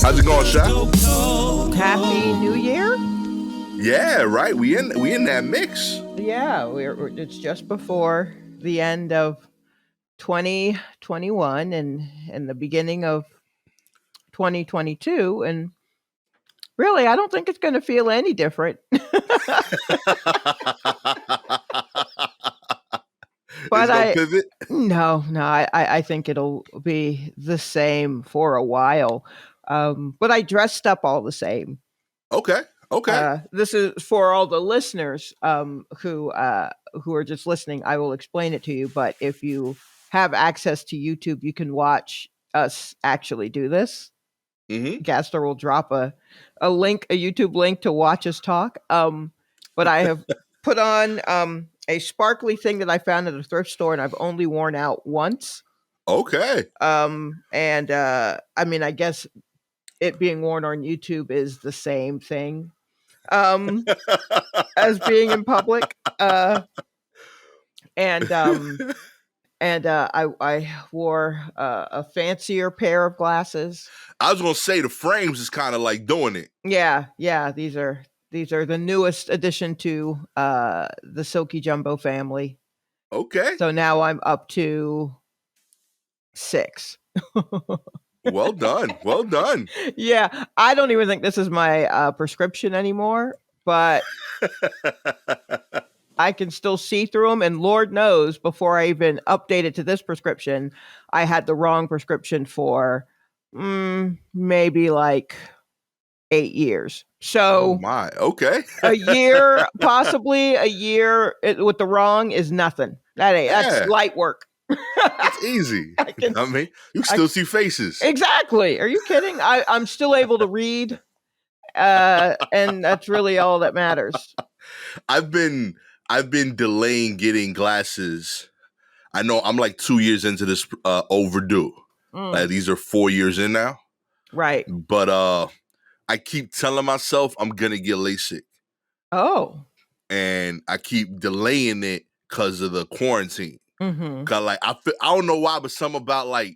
How's it going, Sha? Happy New Year. Yeah, right. We in that mix. Yeah, it's just before the end of 2021 and the beginning of 2022, and really I don't think it's going to feel any different. It's But gonna pivot. I think it'll be the same for a while. But I dressed up all the same. Okay. Okay. This is for all the listeners who are just listening. I will explain it to you, but if you have access to YouTube, you can watch us actually do this. Mm-hmm. Gastor will drop a link, a YouTube link to watch us talk. But I have put on a sparkly thing that I found at a thrift store, and I've only worn out once. Okay. And I mean, I guess it being worn on YouTube is the same thing. As being in public. And I wore a fancier pair of glasses. I was gonna say the frames is kind of like doing it. Yeah. These are the newest addition to the Silky Jumbo family. Okay. So now I'm up to 6. Well done. Well done. Yeah, I don't even think this is my prescription anymore, but I can still see through them. And Lord knows, before I even updated to this prescription, I had the wrong prescription for maybe like 8 years. So, oh my. Okay. a year, possibly a year with the wrong is nothing. That's light work. It's easy. I mean, you still see faces. Exactly. Are you kidding? I'm still able to read. And that's really all that matters. I've been delaying getting glasses. I know I'm like 2 years into this overdue. Like these are 4 years in now. Right. But I keep telling myself I'm gonna get LASIK. Oh. And I keep delaying it because of the quarantine. Mm-hmm. Cause like I don't know why, but something about like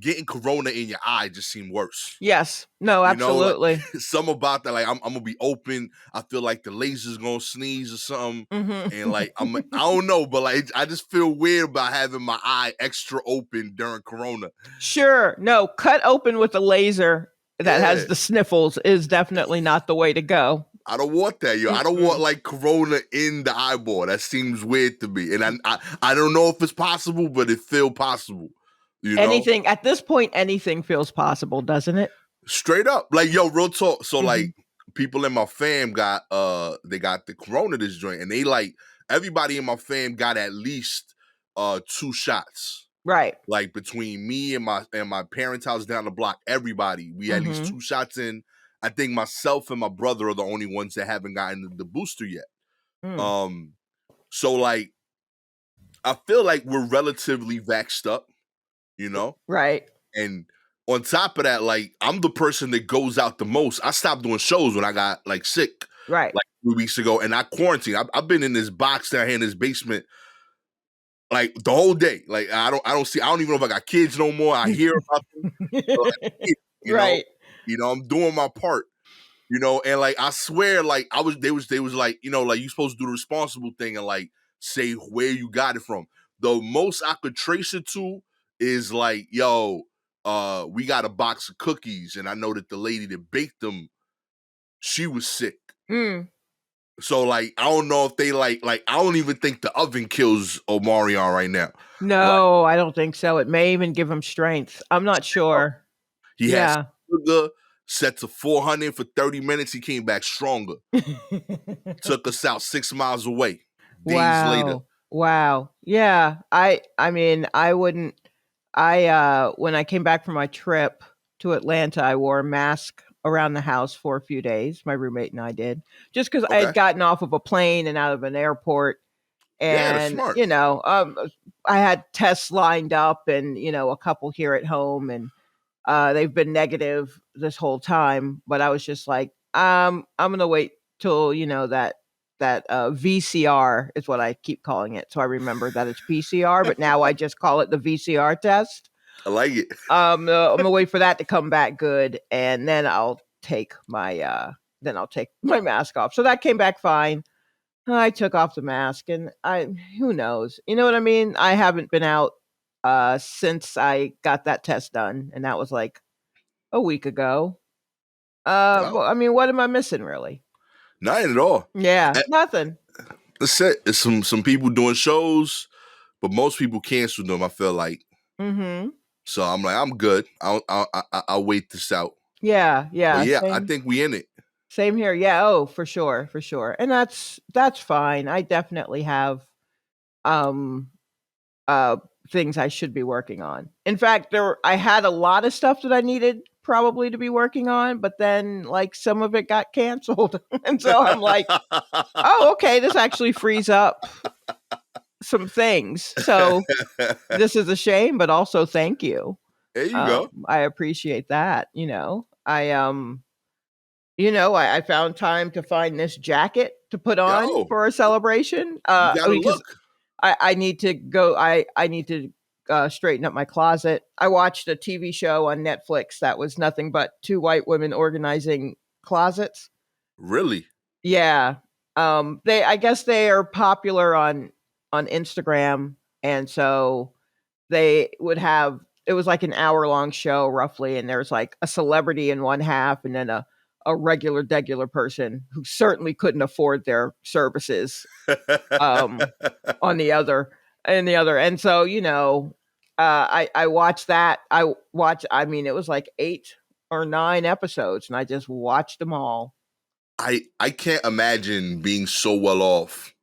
getting corona in your eye just seemed worse. Yes. No, absolutely. You know, like, something about that, like I'm gonna be open. I feel like the laser's gonna sneeze or something. Mm-hmm. And like I don't know, but like I just feel weird about having my eye extra open during corona. Sure. No, cut open with a laser that has the sniffles is definitely not the way to go. I don't want that, yo. Mm-hmm. I don't want like corona in the eyeball. That seems weird to me. And I don't know if it's possible, but it feels possible. You know? Anything at this point, anything feels possible, doesn't it? Straight up. Like, yo, real talk. So like people in my fam got they got the corona this joint, and they like everybody in my fam got at least 2 shots. Right. Like between me and my parents' house down the block, everybody, we had these 2 shots in. I think myself and my brother are the only ones that haven't gotten the booster yet. So like I feel like we're relatively vaxxed up, you know? Right. And on top of that, like I'm the person that goes out the most. I stopped doing shows when I got like sick. Right. Like 3 weeks ago, and I quarantined. I've been in this box down here in this basement like the whole day. Like I don't even know if I got kids no more. I hear about them. Right. You know, I'm doing my part. You know, and like I swear, like they was like, you know, like you supposed to do the responsible thing and like say where you got it from. The most I could trace it to is like, yo, we got a box of cookies, and I know that the lady that baked them, she was sick. So like I don't know if they like I don't even think the oven kills Omarion right now. No, I don't think so. It may even give him strength. I'm not sure. He has sugar set to 400 for 30 minutes. He came back stronger. Took us out 6 miles away. Days later. Wow. Yeah. I mean, I wouldn't. When I came back from my trip to Atlanta, I wore a mask around the house for a few days. My roommate and I did, just because I had gotten off of a plane and out of an airport. And, that's smart. you know, I had tests lined up and, you know, a couple here at home, and they've been negative this whole time. But I was just like, I'm going to wait till, you know, that VCR is what I keep calling it. So I remember that it's PCR, but now I just call it the VCR test. I like it. I'm gonna wait for that to come back good, and then I'll take my mask off. So that came back fine. I took off the mask, and who knows? You know what I mean? I haven't been out since I got that test done, and that was like a week ago. No, Well, I mean, what am I missing, really? not at all. Yeah, Eh, nothing. That's it. It's some people doing shows, but most people cancel them. I feel like Mm-hmm. so. I'm like, I'm good. I'll wait this out. Yeah, But yeah. yeah, I think we in it. Same here. Yeah. Oh, for sure, for sure. And that's fine. I definitely have um uh things I should be working on. In fact, I had a lot of stuff that I needed probably to be working on, but then like some of it got canceled. And so I'm like, "Oh, okay, this actually frees up some things." So this is a shame, but also thank you. There you go. I appreciate that, you know. I found time to find this jacket to put on Yo, for a celebration. you gotta Because look. I need to go. I need to straighten up my closet. I watched a TV show on Netflix that was nothing but two white women organizing closets. Really? Yeah, I guess they are popular on Instagram, and so they would have it was like an hour-long show roughly, and there's like a celebrity in one half and then a regular degular person who certainly couldn't afford their services um on the other in the other. And so, I watched that. I mean, it was like 8 or 9 episodes, and I just watched them all. I can't imagine being so well off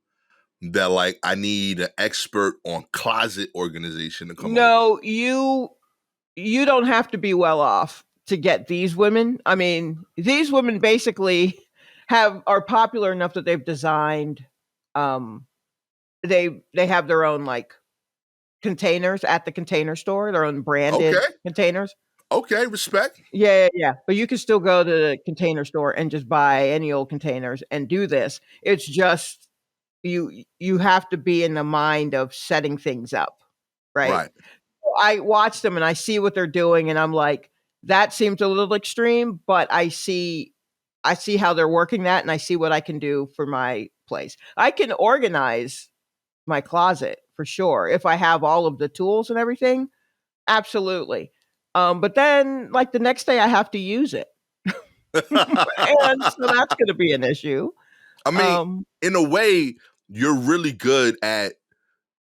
that like I need an expert on closet organization to come over. No, you don't have to be well off to get these women. I mean, these women basically are popular enough that they've designed um they have their own like containers at the Container Store, their own branded Okay. containers. Okay, respect. Yeah, yeah, yeah. But you can still go to the Container Store and just buy any old containers and do this. It's just you have to be in the mind of setting things up, right? Right. I watch them and I see what they're doing, and I'm like, that seems a little extreme, but I see how they're working that, and I see what I can do for my place. I can organize my closet for sure if I have all of the tools and everything. Absolutely. But then like the next day I have to use it. And so that's going to be an issue. I mean, Um, in a way, you're really good at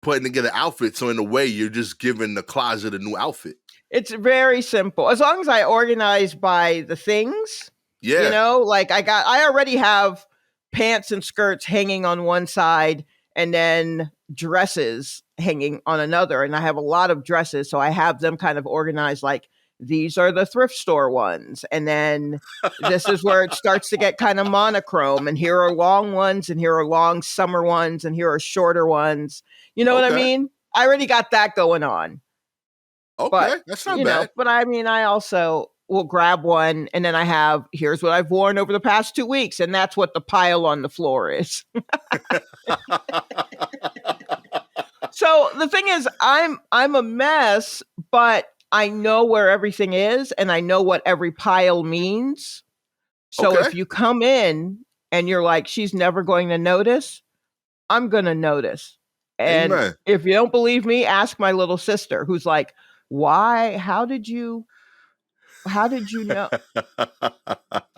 putting together outfits. So in a way, you're just giving the closet a new outfit. it's very simple. As long as I organize by the things, Yeah. like I already have pants and skirts hanging on one side and then dresses hanging on another. And I have a lot of dresses. So I have them kind of organized like these are the thrift store ones. And then this is where it starts to get kind of monochrome. And here are long ones, and here are long summer ones, and here are shorter ones. You know what I Okay. mean? I already got that going on. Okay. But, That's not bad. but I mean, I also will grab one and then here's what I've worn over the past 2 weeks. And that's what the pile on the floor is. So the thing is, I'm a mess, but I know where everything is and I know what every pile means. So Okay. if you come in and you're like, she's never going to notice, I'm going to notice. And Amen. if you don't believe me, ask my little sister who's like, why? How did you know?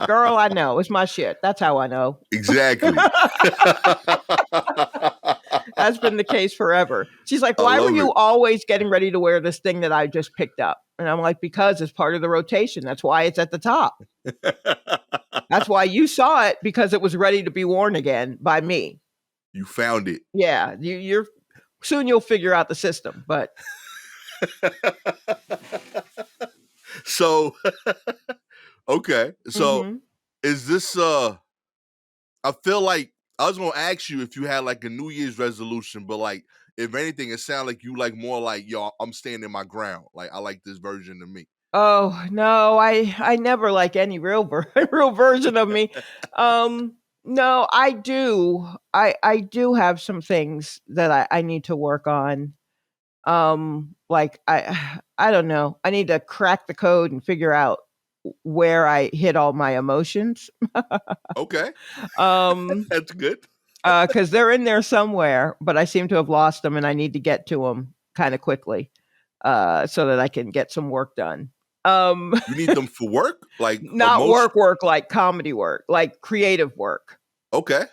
Girl, I know. It's my shit. That's how I know. Exactly. That's been the case forever. She's like, I why were love you it. always getting ready to wear this thing that I just picked up? And I'm like, because it's part of the rotation. That's why it's at the top. That's why you saw it, because it was ready to be worn again by me. You found it. Yeah, you're soon you'll figure out the system, but So okay. So mhm. is this I feel like I was gonna ask you if you had like a New Year's resolution, but like if anything, it sounded like you like more like, yo, I'm standing my ground. Like I like this version of me. Oh, no, I never like any real version of me. No, I do. I do have some things that I need to work on. Like I don't know. I need to crack the code and figure out where I hit all my emotions. Okay, um that's good. because they're in there somewhere, but I seem to have lost them, and I need to get to them kind of quickly, so that I can get some work done. Um, You need them for work, like not emotion. work like comedy work, like creative work. Okay.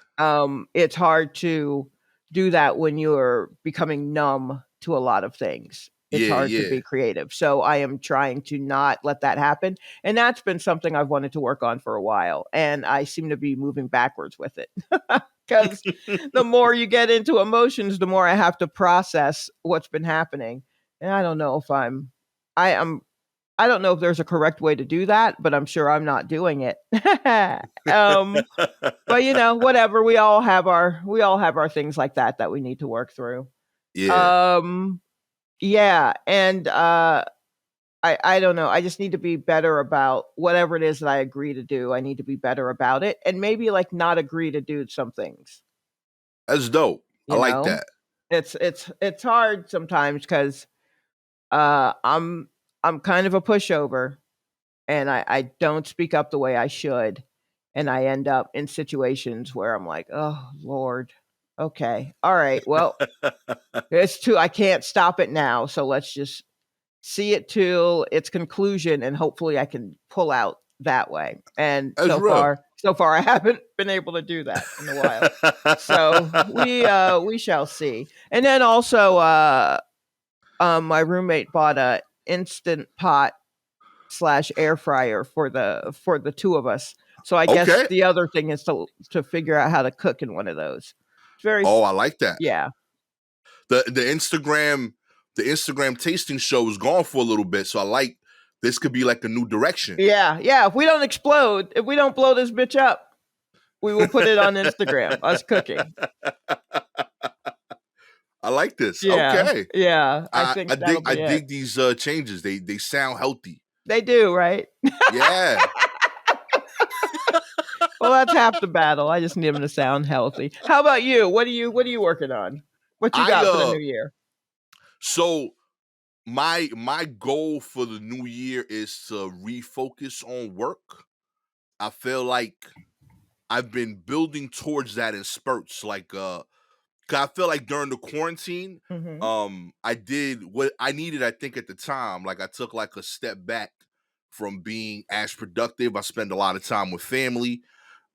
It's hard to do that when you're becoming numb to a lot of things. It's Yeah, hard to yeah. be creative. So I am trying to not let that happen. And that's been something I've wanted to work on for a while. And I seem to be moving backwards with it. Because the more you get into emotions, the more I have to process what's been happening. And I don't know if I am, I don't know if there's a correct way to do that, but I'm sure I'm not doing it. um, but whatever. We all have our things like that we need to work through. Yeah. Um, yeah, and I don't know. I just need to be better about whatever it is that I agree to do. I need to be better about it, and maybe like not agree to do some things. That's dope. I You like know, that. it's hard sometimes because I'm kind of a pushover, and I don't speak up the way I should, and I end up in situations where I'm like, oh Lord, okay, all right, well, it's too. I can't stop it now, so let's just see it till its conclusion, and hopefully I can pull out that way. And That's so real. far, so far, I haven't been able to do that in a while. So we shall see. And then also, my roommate bought a instant pot slash air fryer for the two of us. So I guess Okay. the other thing is to figure out how to cook in one of those. It's very Oh, I like that. yeah. The Instagram tasting show is gone for a little bit, so I like this could be like a new direction. Yeah, yeah. If we don't explode, if we don't blow this bitch up, we will put it on Instagram, us cooking. I like this. Yeah, Okay. yeah. I I, think I that'll dig I be it. dig these changes. They sound healthy. They do, right? Yeah. Well, that's half the battle. I just need them to sound healthy. How about you? What are you working on? What you I got for the new year? so my goal for the new year is to refocus on work. I feel like I've been building towards that in spurts. Like 'cause I feel like during the quarantine, Mhm. I did what I needed, I think, at the time. Like I took like a step back from being as productive. I spend a lot of time with family.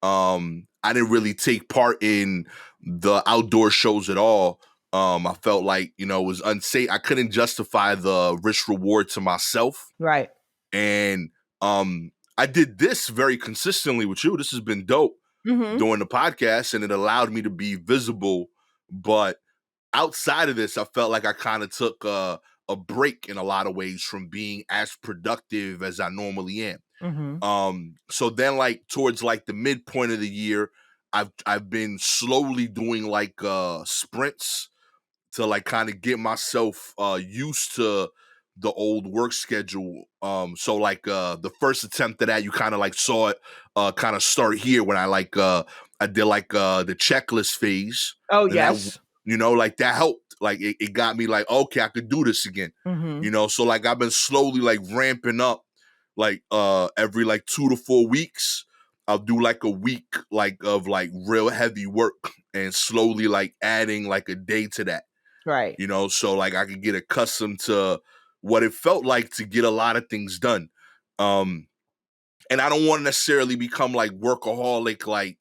I didn't really take part in the outdoor shows at all. I felt like, it was unsafe. I couldn't justify the risk reward to myself. Right. And I did this very consistently with you. This has been dope Mhm. doing the podcast, and it allowed me to be visible. But outside of this, I felt like I kind of took a break in a lot of ways from being as productive as I normally am. Mhm. So then like towards like the midpoint of the year, I've been slowly doing like sprints to like kind of get myself used to the old work schedule. So like the first attempt at that, you kind of like saw it kind of start here when I did like the checklist phase, Oh, and that yes. like that helped. Like it got me like, okay, I could do this again. Mhm. So like I've been slowly like ramping up, like every like 2 to 4 weeks. I'll do like a week like of like real heavy work, and slowly like adding like a day to that, Right. so like I could get accustomed to what it felt like to get a lot of things done. Um, and I don't want to necessarily become like workaholic, like,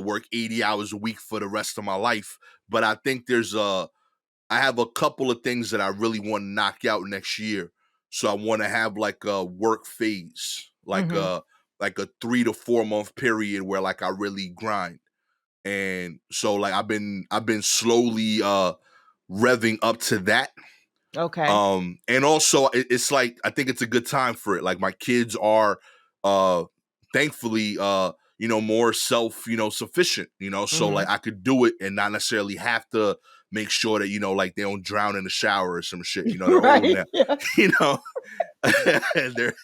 work 80 hours a week for the rest of my life. But I think I have a couple of things that I really want to knock out next year. So I want to have like a work phase, Mhm. like a 3 to 4 month period where like I really grind. And so like I've been slowly revving up to that. Okay. And also it's like I think it's a good time for it. Like my kids are uh thankfully more self, sufficient, so like Mhm. I could do it and not necessarily have to make sure that, like they don't drown in the shower or some shit. They're old Right. now. Yeah. you know they're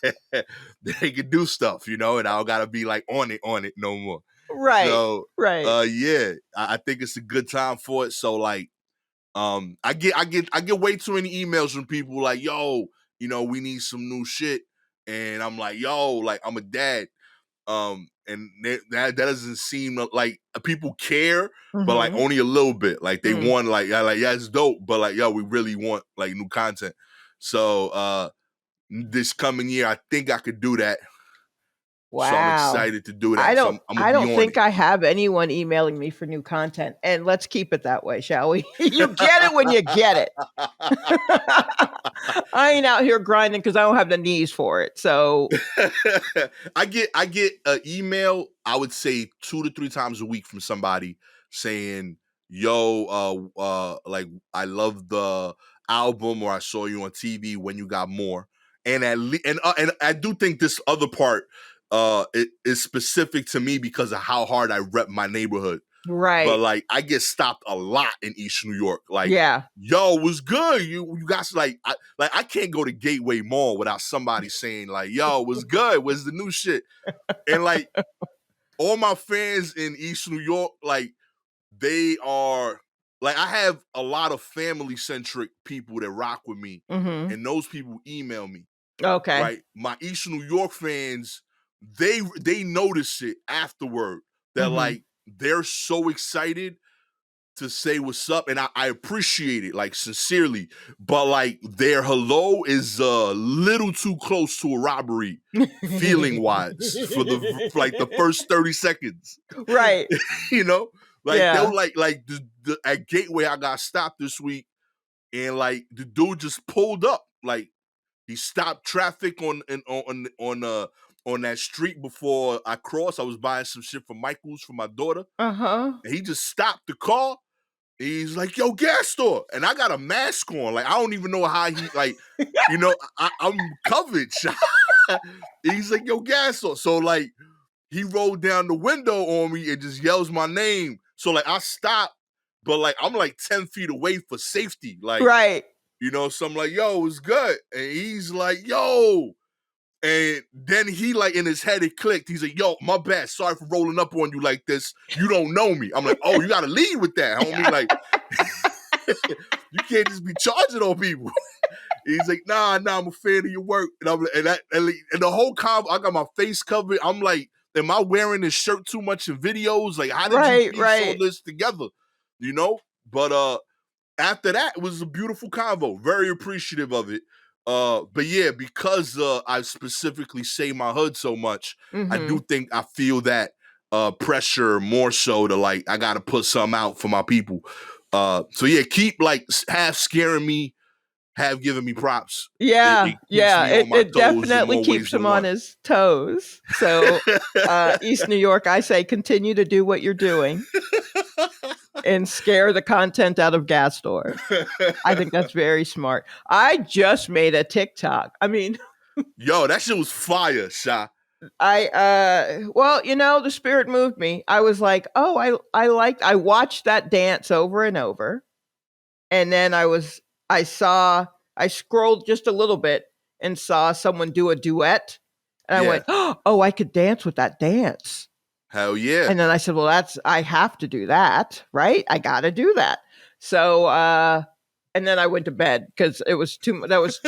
they can do stuff, and I don't gotta be like on it no more. Right. So Right. yeah, I think it's a good time for it. So like I get way too many emails from people like, yo, we need some new shit. And I'm like, yo, like I'm a dad. And that doesn't seem like people care, but like Mhm. only a little bit. Like they Mm. want yeah, it's dope, but like, yo, we really want like new content. So this coming year, I think I could do that. So I'm Wow. excited to do I that. So don't I'm gonna I be don't on think I have anyone emailing me for new content, and let's keep it that way, shall we? You get it when you get it. I ain't out here grinding because I don't have the knees for it. So I get an email, I would say 2 to 3 times a week from somebody saying, yo, like I love the album, or I saw you on TV when you got more. And and I do think this other part it is specific to me because of how hard I rep my neighborhood. But right. like I get stopped a lot in East New York. Like, Yeah. yo, what's good? You guys I can't go to Gateway Mall without somebody saying like, yo, what's good? What's the new shit? And like all my fans in East New York, like they are like I have a lot of family centric people that rock with me, Mhm. and those people email me. Okay. Right, my East New York fans, they notice it afterward. They're Mhm. like they're so excited to say what's up, and I appreciate it, like sincerely. But like their hello is a little too close to a robbery, feeling wise, for like the first 30 seconds. Right. you know, like Yeah. they'll like at Gateway, I got stopped this week, and like the dude just pulled up, like he stopped traffic on that street before I crossed. I was buying some shit from Michael's for my daughter, Uh-huh. and he just stopped the car. He's like, "Yo, Gastor," and I got a mask on. Like I don't even know how he like, I'm covered. He's like, "Yo, Gastor," so like he rolled down the window on me and just yells my name. So like I stopped, but like I'm like 10 feet away for safety. Like Right. so I'm like, "Yo, it's good," and he's like, "Yo." And then he like in his head it clicked. He's like, "Yo, my bad. Sorry for rolling up on you like this. You don't know me." I'm like, "Oh, you gotta lead with that, homie. Like, you can't just be charging on people." He's like, nah, I'm a fan of your work. And I'm and the whole combo, I got my face covered. I'm like, am I wearing this shirt too much in videos? Like, how did you Right, piece all right. this together? But after that, it was a beautiful convo. Very appreciative of it. But yeah, because I specifically say my hood so much, I do Mhm. think I feel that pressure more so to like I gotta put some out for my people. So yeah, keep like half scaring me, have given me props. It Yeah, keeps yeah, me on my it toes in definitely more ways keeps him than on one. his toes. So, East New York, I say continue to do what you're doing and scare the content out of Gastor. I think that's very smart. I just made a TikTok. I mean, Yo, that shit was fire, Sha. well, the spirit moved me. I was like, "Oh, I watched that dance over and over." And then I scrolled just a little bit and saw someone do a duet. And I Yeah. went, "Oh, I could dance with that dance." Hell yeah. And then I said, "Well, I have to do that, right? I got to do that." So, and then I went to bed because that was too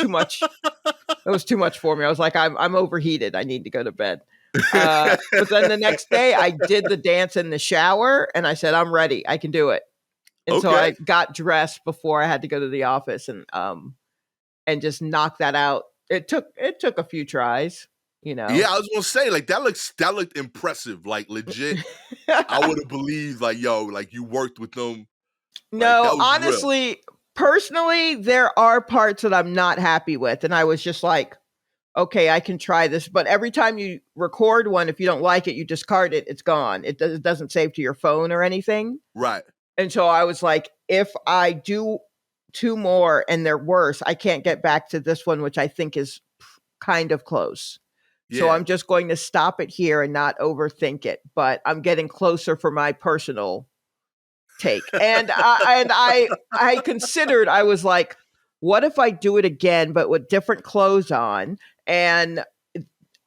much. That was too much for me. I was like, I'm overheated. I need to go to bed. But then the next day I did the dance in the shower and I said, I'm ready. I can do it. And so Okay. I got dressed before I had to go to the office and just knock that out. It took a few tries, you Yeah, know. I was gonna say, like that looked impressive. Like legit. I would have believed, like, yo, like you worked with them. Like No, that was real. honestly, personally, there are parts that I'm not happy with. And I was just like, okay, I can try this. But every time you record one, if you don't like it, you discard it. It's gone. It doesn't save to your phone or anything. Right. And so I was like, if I do two more and they're worse, I can't get back to this one, which I think is kind of close. So Yeah. I'm just going to stop it here and not overthink it. But I'm getting closer for my personal take. And I considered, I was like, what if I do it again but with different clothes on, and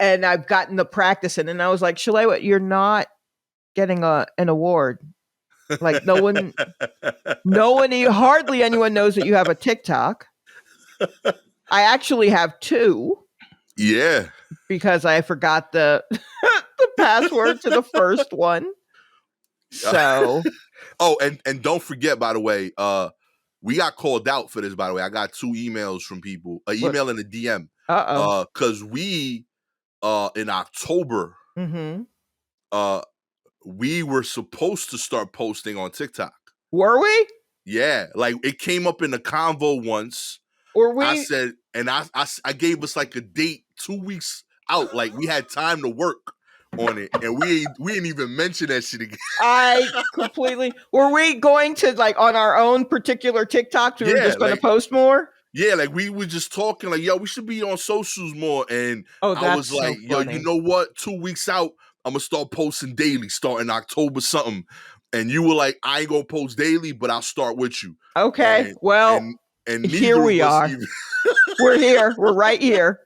I've gotten the practice in, and I was like, Shalewa, you're not getting an award. Like hardly anyone knows that you have a TikTok. I actually have two Yeah. because I forgot the the password to the first one. So, oh, and don't forget, by the way, we got called out for this. By the way, I got 2 emails from people, an what? email and a DM, Uh-oh. because we in October, Mm-hmm. We were supposed to start posting on TikTok. Were we? Yeah, like it came up in the convo once. Were I we? said, and I gave us like a date 2 weeks out. Like we had time to work on it, and we didn't even mention that shit again. I completely. Were we going to like on our own particular TikToks? We were Yeah, just going to post more. Yeah, like we were just talking, like, yo, we should be on socials more. And Oh, I was that's so like, yo, you funny. know what? 2 weeks out, I'm gonna start posting daily, starting October something. And you were like, I ain't gonna post daily, but I'll start with you. Okay, And well, and and here neither we of us are. even We're here. We're right here.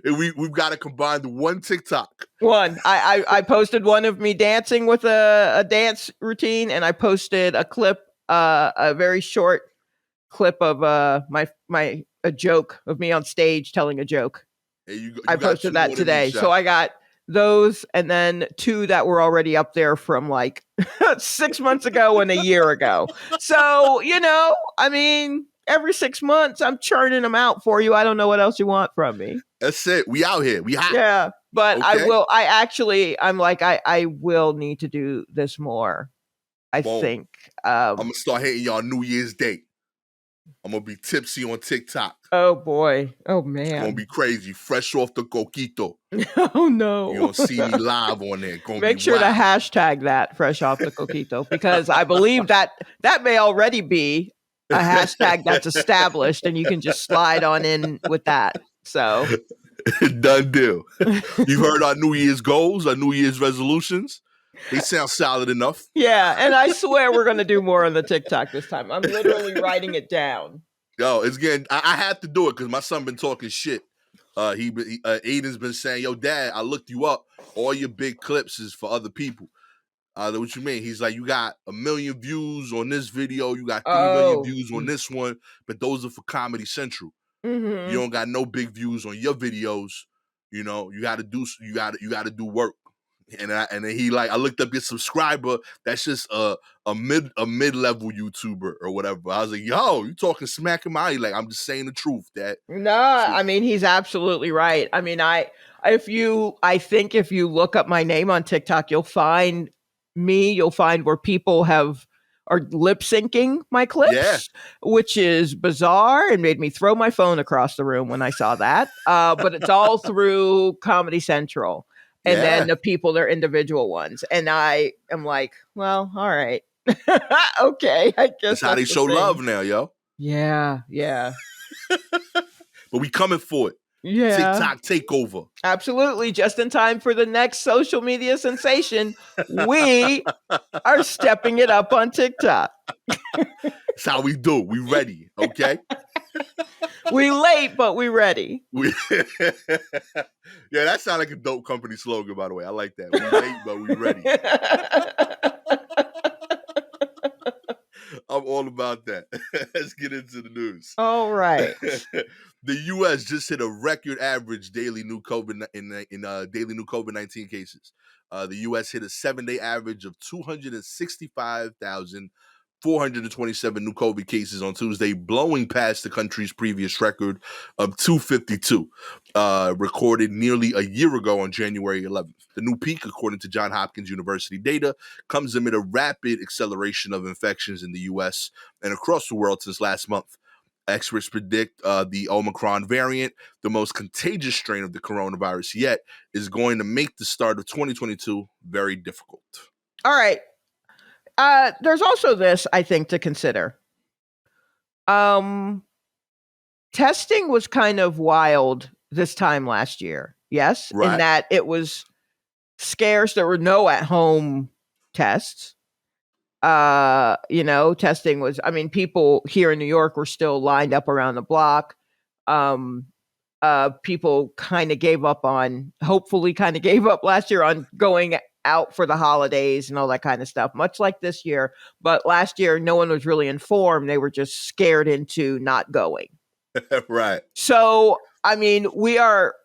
and we've got to combine the one TikTok. One. I posted one of me dancing with a dance routine, and I posted a clip, a very short clip of a joke of me on stage telling a joke. And you I got 2 posted that more than me, today. So Sha. I got those and then 2 that were already up there from like 6 months ago and a year ago. So, I mean, every 6 months I'm churning them out for you. I don't know what else you want from me. That's it. We out here. We hot. Yeah. But Okay. I'm like, I will need to do this more. I think. I'm gonna start hitting y'all New Year's Day. I'm gonna be tipsy on TikTok. Oh boy. Oh It's gonna man. be crazy. Fresh off the coquito. Oh no. You're gonna see me live on there. Gonna Make be sure wild. to hashtag that fresh off the coquito because I believe that may already be a hashtag that's established and you can just slide on in with that. So done deal. You've heard our New Year's goals, our New Year's resolutions. They sound solid enough. Yeah, and I swear we're gonna do more on the TikTok this time. I'm literally writing it down. Yo, it's getting. I had to do it because my son been talking shit. Aiden's been saying, "Yo, Dad, I looked you up. All your big clips is for other people." What you mean? He's like, you got 1 million views on this video, you got 3 million views on this one, but those are for Comedy Central. Mm-hmm. You don't got no big views on your videos. You know, you got to do work. And then he like, I looked up your subscriber. That's just a mid-level YouTuber or whatever. I was like, yo, you talking smack in my eye. Like, I'm just saying the truth. That No, I mean he's absolutely right. I mean, I think if you look up my name on TikTok, you'll find where people are lip syncing my clips, which is bizarre and made me throw my phone across the room when I saw that. But it's all through Comedy Central. And then the people, they're individual ones. And I am like, well, all right. Okay. I guess that's how they show love now, yo. Yeah. Yeah. But we coming for it. Yeah. TikTok takeover. Absolutely. Just in time for the next social media sensation. We are stepping it up on TikTok. That's how we do. We ready. Okay. We late, but we ready. Yeah, that sounds like a dope company slogan, by the way. I like that. We late, but we ready. I'm all about that. Let's get into the news. All right. The U.S. just hit a record average daily new COVID-19 cases. The U.S. hit a 7-day average of 265,427 new COVID cases on Tuesday, blowing past the country's previous record of 252, recorded nearly a year ago on January 11th. The new peak, according to Johns Hopkins University data, comes amid a rapid acceleration of infections in the U.S. and across the world since last month. Experts predict the Omicron variant, the most contagious strain of the coronavirus yet, is going to make the start of 2022 very difficult. All right. There's also this, I think, to consider. Testing was kind of wild this time last year. Yes, right. In that it was scarce. There were no at-home tests. Testing was, I mean, people here in New York were still lined up around the block. People hopefully kind of gave up last year on going out for the holidays and all that kind of stuff, much like this year. But last year, no one was really informed. They were just scared into not going. Right. So, I mean, we are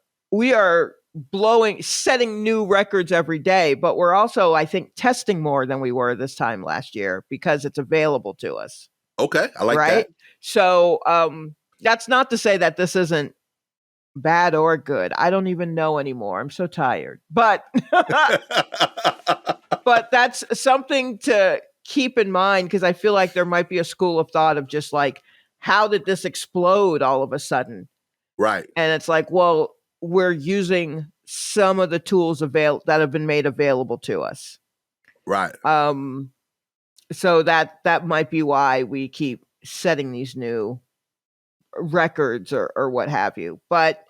setting new records every day, but we're also, I think, testing more than we were this time last year because it's available to us. Okay. I like Right. that. So, that's not to say that this isn't bad or good. I don't even know anymore. I'm so tired. But but that's something to keep in mind because I feel like there might be a school of thought of just like, how did this explode all of a sudden? Right. And it's like, well, we're using some of the tools that have been made available to us. Right. So that might be why we keep setting these new records or what have you. But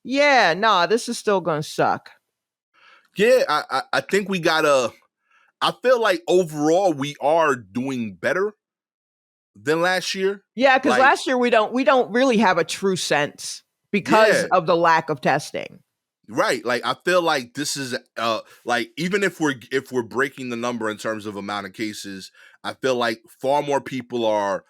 yeah, nah, this is still gonna suck. Yeah, I think we gotta. I feel like overall we are doing better than last year. Yeah, because Like, last year we don't really have a true sense because yeah, of the lack of testing. right. Like, I feel like this is like, even if we're breaking the number in terms of amount of cases, I feel like far more people are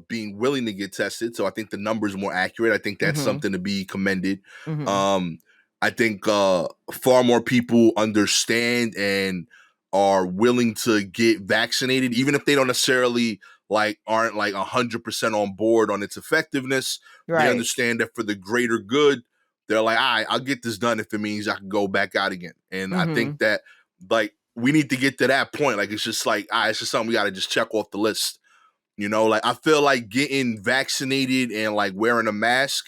being willing to get tested. So I think the number is more accurate. I think that's Mm-hmm. something to be commended. Mm-hmm. Um I think far more people understand and are willing to get vaccinated, even if they don't necessarily like aren't like 100% on board on its effectiveness. They Right. understand that for the greater good, they're like, all right, I'll get this done if it means I can go back out again. And I Mm-hmm. think that, like, we need to get to that point. Like, it's just like, it's just something we got to just check off the list. Like, I feel like getting vaccinated and like wearing a mask,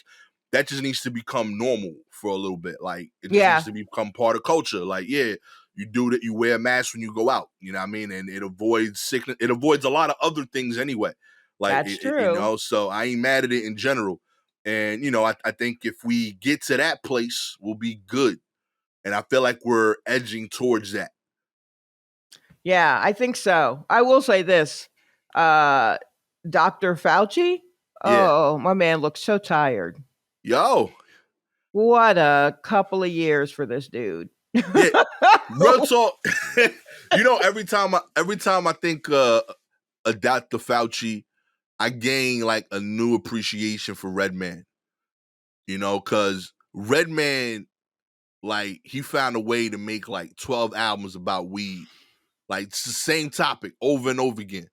that just needs to become normal for a little bit. Like, it just needs Yeah, to become part of culture. Like, yeah, you do that, you wear a mask when you go out. You know what I mean? And it avoids sickness. It avoids a lot of other things anyway. Like, that's true. so I ain't mad at it in general. And, I think if we get to that place, we'll be good. And I feel like we're edging towards that. Yeah, I think so. I will say this. Uh Dr. Fauci, Yeah. oh, my man looks so tired. Yo. What a couple of years for this dude. Yeah. Real talk. every time I think of Dr. Fauci, I gain like a new appreciation for Redman. Because Redman, like, he found a way to make like 12 albums about weed. Like, it's the same topic over and over again.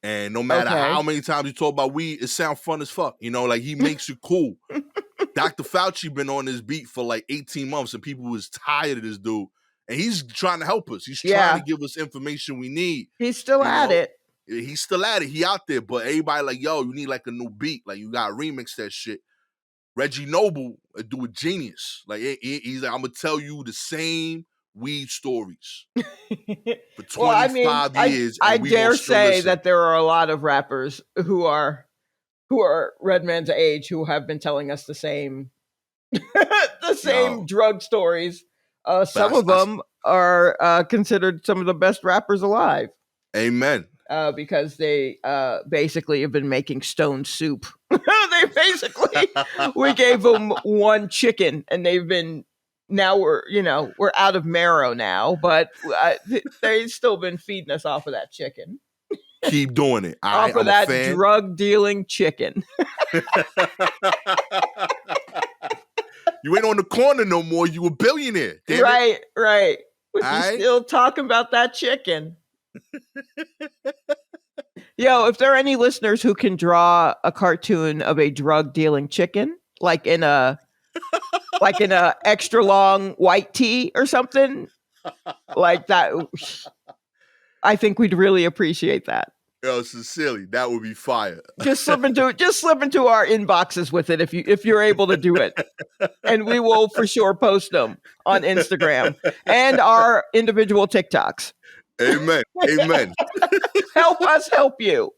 And no matter how Okay. many times you talk about weed, it sounds fun as fuck. Like, he makes it cool. Dr. Fauci been on this beat for like 18 months, and people was tired of this dude. And he's trying to help us. He's trying to Yeah, give us information we need. he's still You at know, it. he's still at it. He out there, but everybody like, yo, you need like a new beat. Like, you got to remix that shit. Reggie Noble do a genius. Like, he's like, I'm gonna tell you the same weed stories for Well, I mean, 25 I years, I and we gonna dare still say listen. that there are a lot of rappers who are Redman's age who have been telling us the same the same Yo, drug stories. Some but of them are considered some of the best rappers alive amen. because they basically have been making stone soup. They basically we gave them one chicken, and now we're out of marrow now, but they've still been feeding us off of that chicken, Keep doing it. All right, off of I'm a that fan. drug dealing chicken. You ain't on the corner no more. You a billionaire. Damn it. Right, right. All But you right. still talking about that chicken. Yo, if there are any listeners who can draw a cartoon of a drug dealing chicken, like in a extra long white tee or something like that, I think we'd really appreciate that. Yo, sincerely, that would be fire. Just slip into our inboxes with it if you're able to do it, and we will for sure post them on Instagram and our individual TikToks. Amen. Amen. Help us help you.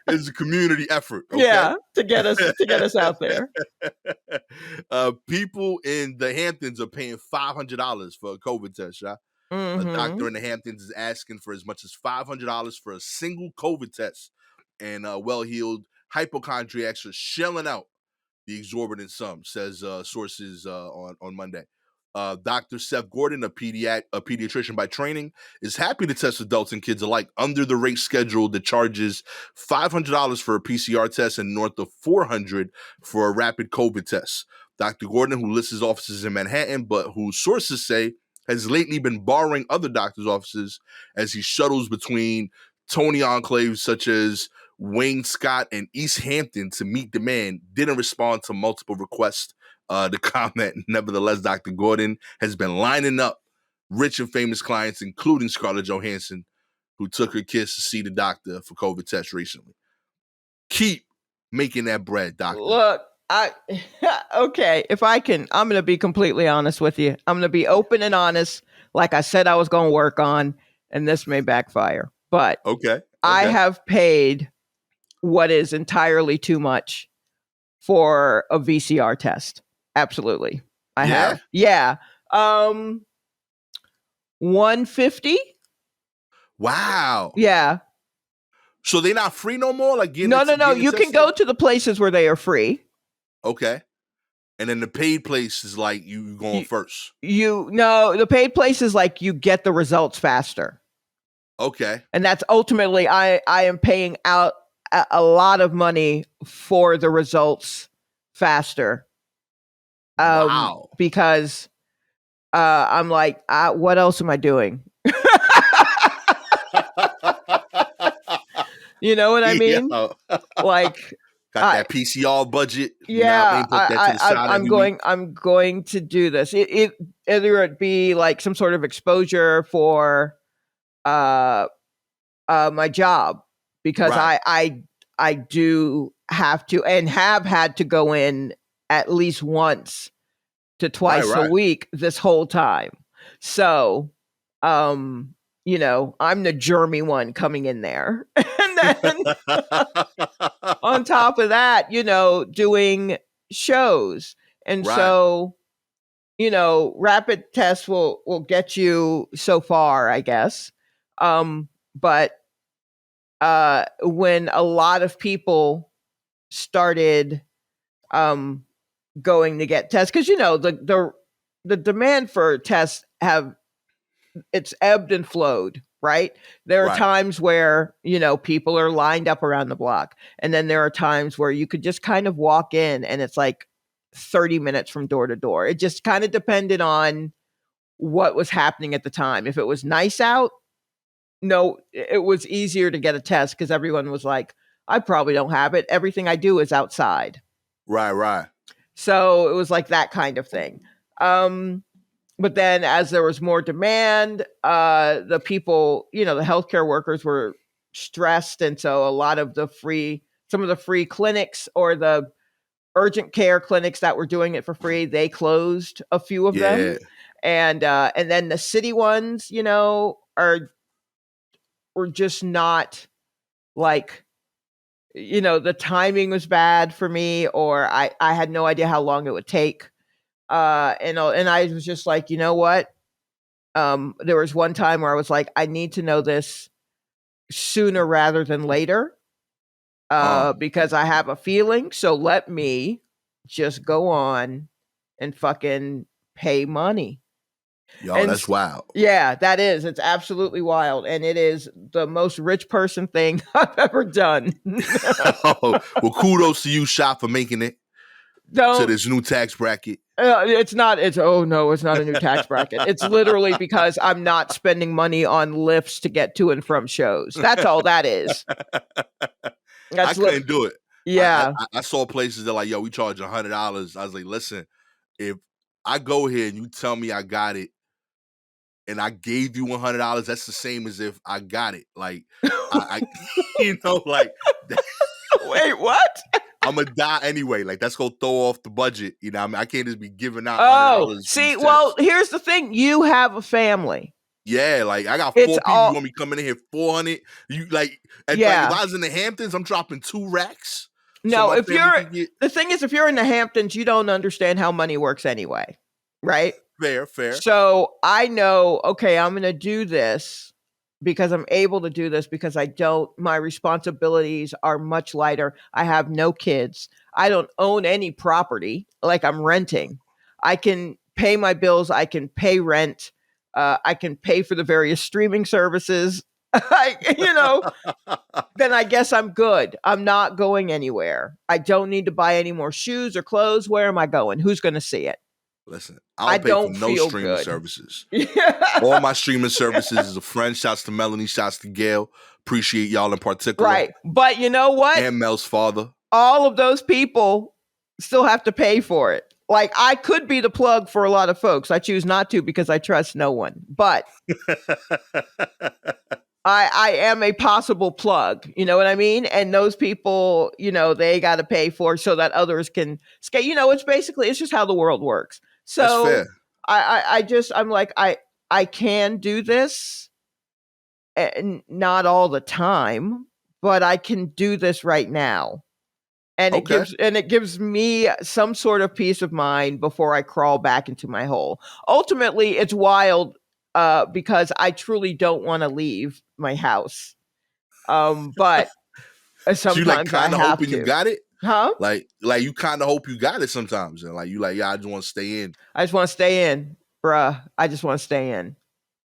It's a community effort, okay? Yeah, to get us out there. People in the Hamptons are paying $500 for a COVID test, yeah? A Mm-hmm. doctor in the Hamptons is asking for as much as $500 for a single COVID test. And well-heeled hypochondriacs are shelling out the exorbitant sum, says sources on Monday. Dr. Seth Gordon, a pediatrician by training, is happy to test adults and kids alike under the rate schedule that charges $500 for a PCR test and north of $400 for a rapid COVID test. Dr. Gordon, who lists his offices in Manhattan, but whose sources say has lately been borrowing other doctors' offices as he shuttles between Tony enclaves such as Wayne Scott and East Hampton to meet demand, didn't respond to multiple requests to comment. Nevertheless, Dr. Gordon has been lining up rich and famous clients, including Scarlett Johansson, who took her kids to see the doctor for COVID tests recently. Keep making that bread, doctor. Look, okay, if I can, I'm going to be completely honest with you. I'm going to be open and honest, like I said I was going to work on, and this may backfire. But Okay. I have paid what is entirely too much for a VCR test. Absolutely. I have. Yeah. $150. Wow. Yeah. So they're not free no more? Like No. You can go to the places where they are free. Okay. And then the paid place is like you going first. The paid place is like you get the results faster. Okay. And that's ultimately I am paying out a lot of money for the results faster. Wow. Because I'm like, what else am I doing? You know what I mean? Yeah. Like, got that PCR budget. Yeah, I'm going to do this. Either it be like some sort of exposure for my job, because Right. I do have to and have had to go in at least once to twice a week this whole time. So, I'm the germy one coming in there. And then on top of that, doing shows. And so, rapid tests will get you so far, I guess. But when a lot of people started going to get tests, because the demand for tests it's ebbed and flowed, right? There are times where people are lined up around the block, and then there are times where you could just kind of walk in and it's like 30 minutes from door to door. It just kind of depended on what was happening at the time. If it was nice out, it was easier to get a test because everyone was like, I probably don't have it. Everything I do is outside. Right. So it was like that kind of thing. But then as there was more demand, the people, the healthcare workers were stressed. And so a lot of some of the free clinics or the urgent care clinics that were doing it for free, they closed a few of them. And then the city ones, were just not like, the timing was bad for me, or I had no idea how long it would take. And I was just like, you know what? There was one time where I was like, I need to know this sooner rather than later, because I have a feeling. So let me just go on and fucking pay money. Yo, that's wild. Yeah, that is. It's absolutely wild. And it is the most rich person thing I've ever done. Well, kudos to you, Shop, for making it to this new tax bracket. It's not a new tax bracket. It's literally because I'm not spending money on lifts to get to and from shows. That's all that is. I couldn't do it. Yeah. I saw places that like, yo, we charge $100. I was like, listen, if I go here and you tell me I got it and I gave you $100, that's the same as if I got it. Like, I like. Wait, what? I'm gonna die anyway. Like, that's gonna throw off the budget. You know, I mean, I can't just be giving out $100. See, well, here's the thing: you have a family. Yeah, like I got 4 people. You want me coming in here 400? You like, like if I was in the Hamptons, I'm dropping 2 racks. No, so the thing is, if you're in the Hamptons, you don't understand how money works anyway, right? Fair. So I know, okay, I'm gonna do this because I'm able to do this because my responsibilities are much lighter. I have no kids. I don't own any property. Like, I'm renting. I can pay my bills. I can pay rent. I can pay for the various streaming services. Then I guess I'm good. I'm not going anywhere. I don't need to buy any more shoes or clothes. Where am I going? Who's going to see it? Listen, I I don't pay for don't no feel streaming good. services. All my streaming services is a friend. Shouts to Melanie. Shouts to Gail. Appreciate y'all in particular. Right. But you know what? And Mel's father. All of those people still have to pay for it. Like, I could be the plug for a lot of folks. I choose not to because I trust no one. But I am a possible plug. You know what I mean? And those people, they got to pay for so that others can skate. It's just how the world works. That's So fair. I'm like, I can do this, and not all the time, but I can do this right now. And Okay. it gives me some sort of peace of mind before I crawl back into my hole. Ultimately, it's wild because I truly don't want to leave my house. But So you like sometimes I kind of have hoping you to. got it? Huh? Like you kind of hope you got it sometimes, and like you like, yeah, I just want to stay in. I just want to stay in, bruh. I just want to stay in.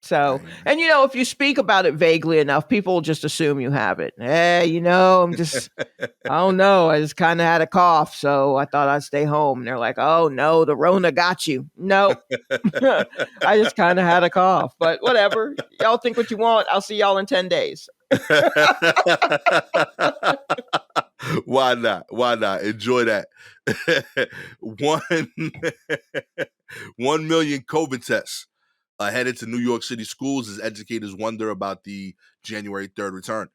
So, Dang, and if you speak about it vaguely enough, people will just assume you have it. I'm just, I don't know. I just kind of had a cough, so I thought I'd stay home. And they're like, oh no, the Rona got you. Nope. I just kind of had a cough, but whatever. Y'all think what you want. I'll see y'all in 10 days. Why not? Why not? Enjoy that. one 1 million COVID tests headed to New York City schools as educators wonder about the January 3rd return.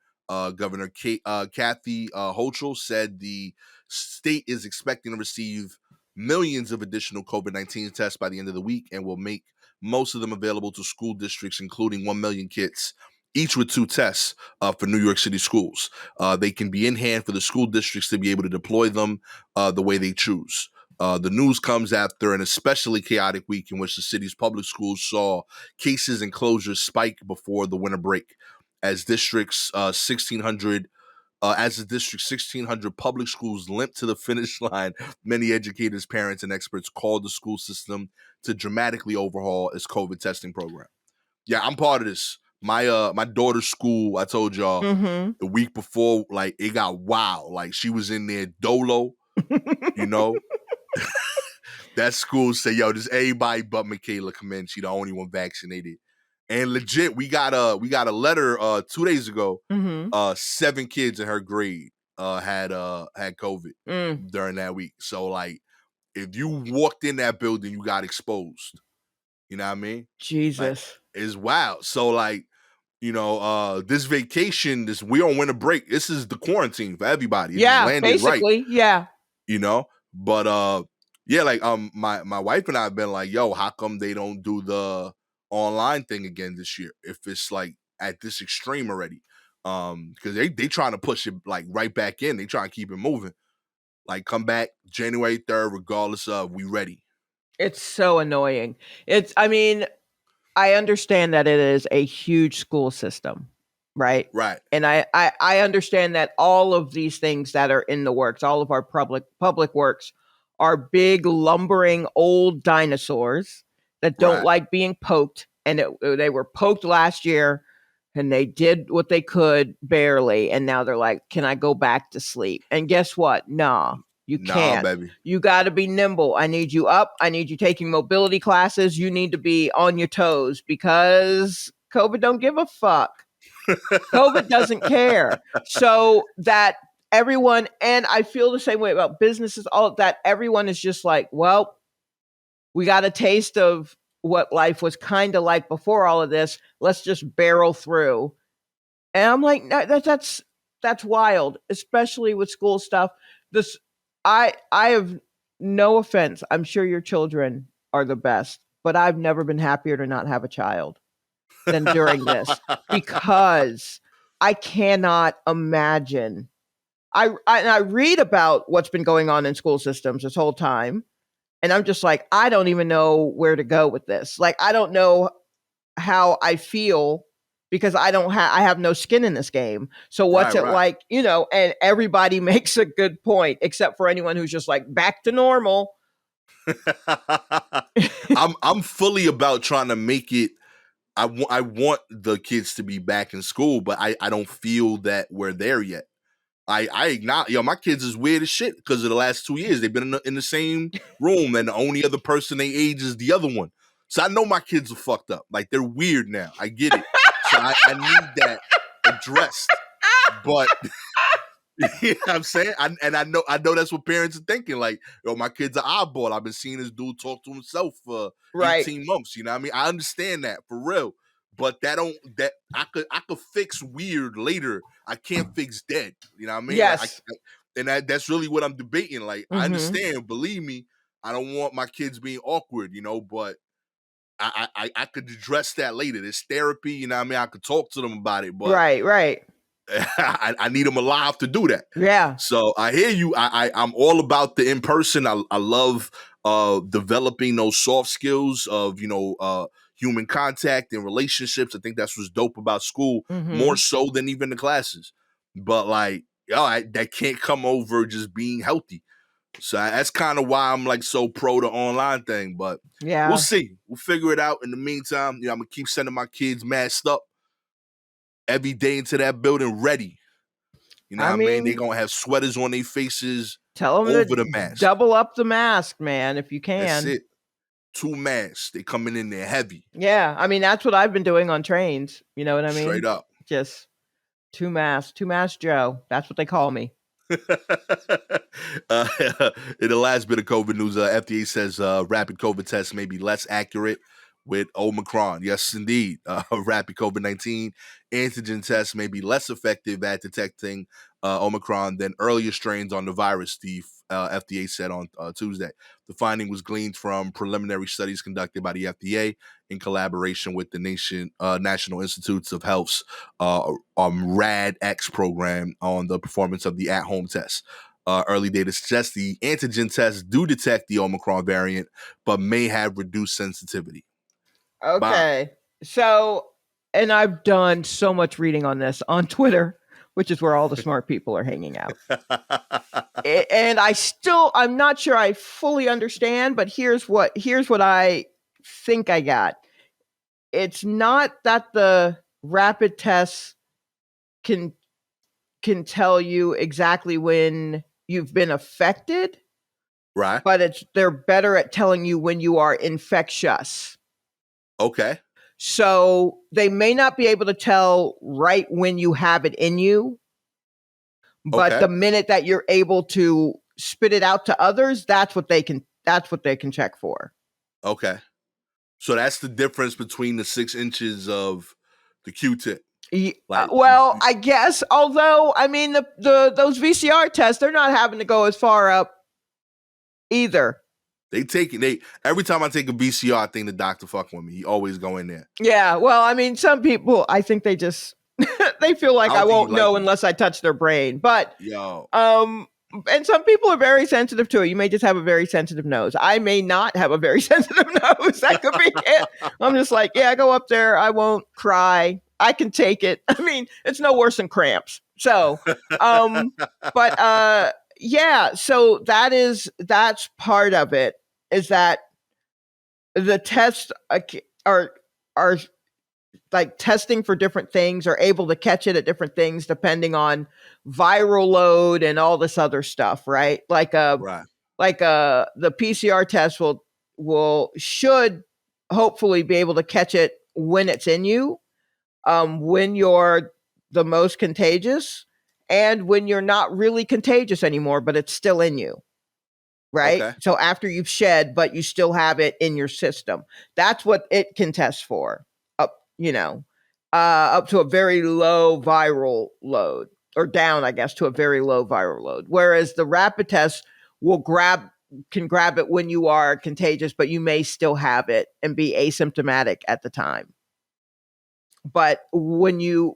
Governor Kathy Hochul said the state is expecting to receive millions of additional COVID-19 tests by the end of the week and will make most of them available to school districts, including 1 million kits, each with 2 tests for New York City schools. They can be in hand for the school districts to be able to deploy them the way they choose. The news comes after an especially chaotic week in which the city's public schools saw cases and closures spike before the winter break. As districts 1,600 as the district's 1,600 public schools limped to the finish line, many educators, parents, and experts called the school system to dramatically overhaul its COVID testing program. Yeah, I'm part of this. My daughter's school, I told y'all Mm-hmm. the week before, like it got wild. Like she was in there dolo, you know. That school said, "Yo, just everybody but Michaela come in. She the only one vaccinated." And legit, we got a letter 2 days ago. Mm-hmm. 7 kids in her grade had COVID during that week. So like, if you walked in that building, you got exposed. You know what I mean? Like, Jesus. it's wild. So like, this vacation, we on winter break. This is the quarantine for everybody. It just Yeah, landed right. basically. Yeah. But yeah, like my wife and I have been like, yo, how come they don't do the online thing again this year if it's like at this extreme already? Because they trying to push it like right back in. They trying to keep it moving. Like come back January 3rd, regardless of we ready. It's so annoying. I understand that it is a huge school system, right? Right. And I understand that all of these things that are in the works, all of our public works, are big lumbering old dinosaurs that don't Right. like being poked. And they were poked last year, and they did what they could barely. And now they're like, "Can I go back to sleep?" And guess what? Nah, you Nah, can't. baby. You got to be nimble. I need you up. I need you taking mobility classes. You need to be on your toes because COVID don't give a fuck. COVID doesn't care. So that everyone, and I feel the same way about businesses, all of that, everyone is just like, well, we got a taste of what life was kind of like before all of this. Let's just barrel through. And I'm like, that's wild, especially with school stuff. This I have no offense. I'm sure your children are the best, but I've never been happier to not have a child than during this because I cannot imagine. I read about what's been going on in school systems this whole time, and I'm just like, I don't even know where to go with this. Like, I don't know how I feel because I have no skin in this game. So what's it Right. like, and everybody makes a good point except for anyone who's just like back to normal. I'm fully about trying to make it. I want the kids to be back in school, but I don't feel that we're there yet. I acknowledge, my kids is weird as shit because of the last 2 years. They've been in the same room, and the only other person they age is the other one. So I know my kids are fucked up. Like, they're weird now. I get it. So I need that addressed. But you know what I'm saying? I know that's what parents are thinking. Like, my kid's an oddball. I've been seeing this dude talk to himself for Right. 18 months. You know what I mean? I understand that for real. But that I could fix weird later. I can't fix dead. You know what I mean? Like, Yes. and that's really what I'm debating. Like, I Mm-hmm. understand, believe me, I don't want my kids being awkward, but I could address that later. There's therapy, you know what I mean? I could talk to them about it, but Right. Right. I need them alive to do that. Yeah. So I hear you. I'm all about the in person. I love developing those soft skills of human contact and relationships. I think that's what's dope about school, Mm-hmm. more so than even the classes. But like, that can't come over just being healthy. So that's kind of why I'm like so pro the online thing. But we'll Yeah. see. We'll figure it out. In the meantime, I'm gonna keep sending my kids masked up every day into that building ready. You know what I I mean? They mean, gonna have sweaters on their faces tell them over the to mask. double up the mask, man, if you That's can. it. 2 masks. They coming in there heavy. Yeah. I mean, that's what I've been doing on trains. You know what I Straight mean? up. Just two mask Joe. That's what they call me. uh, in the last bit of COVID news, FDA says rapid COVID tests may be less accurate with Omicron. Yes, indeed. Rapid COVID-19 antigen tests may be less effective at detecting Omicron than earlier strains on the virus, the FDA said on Tuesday. The finding was gleaned from preliminary studies conducted by the FDA in collaboration with the National Institutes of Health's RADX program on the performance of the at-home test. Early data suggests the antigen tests do detect the Omicron variant, but may have reduced sensitivity. Bye. Okay. So, and I've done so much reading on this on Twitter, which is where all the smart people are hanging out. And I'm not sure I fully understand, but here's what I think I got. It's not that the rapid tests can can tell you exactly when you've been affected, Right. but they're better at telling you when you are infectious. Okay. So they may not be able to tell right when you have it in you, but Okay. the minute that you're able to spit it out to others, that's what they can check for. Okay. So that's the difference between the 6 inches of the Q-tip. Like, Well, I guess. Although, I mean, the those VCR tests, they're not having to go as far up either. they every time I take a VCR, I think the doctor fucking with me. He always go in there. Yeah. Well, I mean, some people, I think they just they feel I like I don't think he won't like know me. unless I touch their brain. But Yo. um, and some people are very sensitive to it. You may just have a very sensitive nose. I may not have a very sensitive nose. That could be it. I'm just like, yeah, go up there. I won't cry. I can take it. I mean, it's no worse than cramps. So, um, but yeah. So that's part of it. Is that the tests are like testing for different things, are able to catch it at different things depending on viral load and all this other stuff, right? Right. The PCR test will should hopefully be able to catch it when it's in you, when you're the most contagious, and when you're not really contagious anymore, but it's still in you, right? Okay. So after you've shed, but you still have it in your system. That's what it can test for. Up, up to a very low viral load, or down, I guess, to a very low viral load. Whereas the rapid test will can grab it when you are contagious, but you may still have it and be asymptomatic at the time. But when you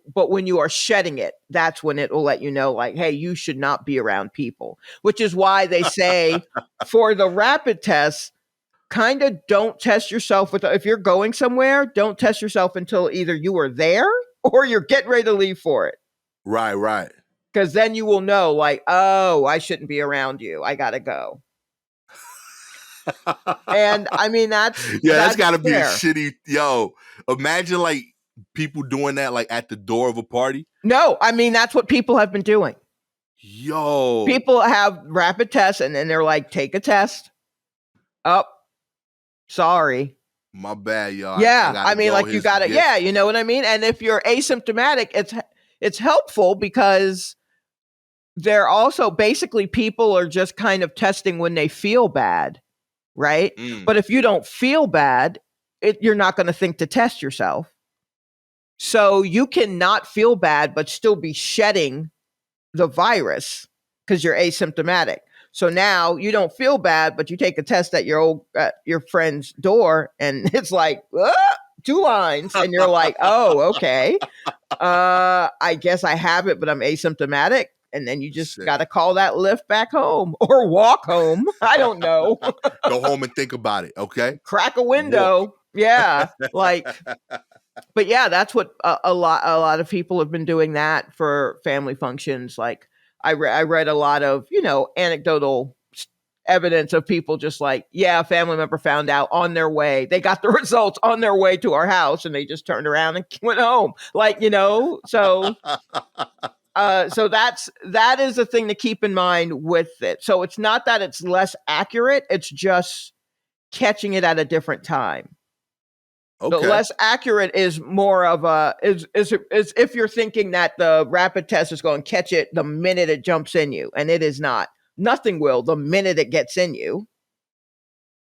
are shedding it, that's when it will let you know, like, hey, you should not be around people. Which is why they say for the rapid tests, kind of don't test yourself if you're going somewhere, don't test yourself until either you are there or you're getting ready to leave for it. Right. Right. Because then you will know, like, oh, I shouldn't be around you. I gotta go. And I mean, Yeah, that's that's got to be a fair. shitty. Yo, imagine like people doing that like at the door of a party. No, I mean, that's what people have been doing. Yo, People have rapid tests and then they're like, take a test. Up. Sorry. my bad, yo. I Yeah. gotta I mean, go. like you Here's the got to, gift. yeah, you know what I mean? And if you're asymptomatic, it's helpful because they're also basically people are just kind of testing when they feel bad, right? Mm. But if you don't feel bad, you're not going to think to test yourself. So you cannot feel bad, but still be shedding the virus because you're asymptomatic. So now you don't feel bad, but you take a test at your friend's door, and it's like 2 lines, and you're like, oh, okay. I guess I have it, but I'm asymptomatic. And then you just Sick. got to call that Lyft back home or walk home. I don't know. Go home and think about it. Okay, Crack a walk. window. Yeah, like, but yeah, that's what a lot of people have been doing that for family functions. Like I read a lot of anecdotal evidence of people just like, yeah, a family member found out on their way. They got the results on their way to our house, and they just turned around and went home. Like so that is a thing to keep in mind with it. So it's not that it's less accurate; it's just catching it at a different time. The Okay. less accurate is more of a is if you're thinking that the rapid test is going to catch it the minute it jumps in you, and it is not. Nothing will the minute it gets in you,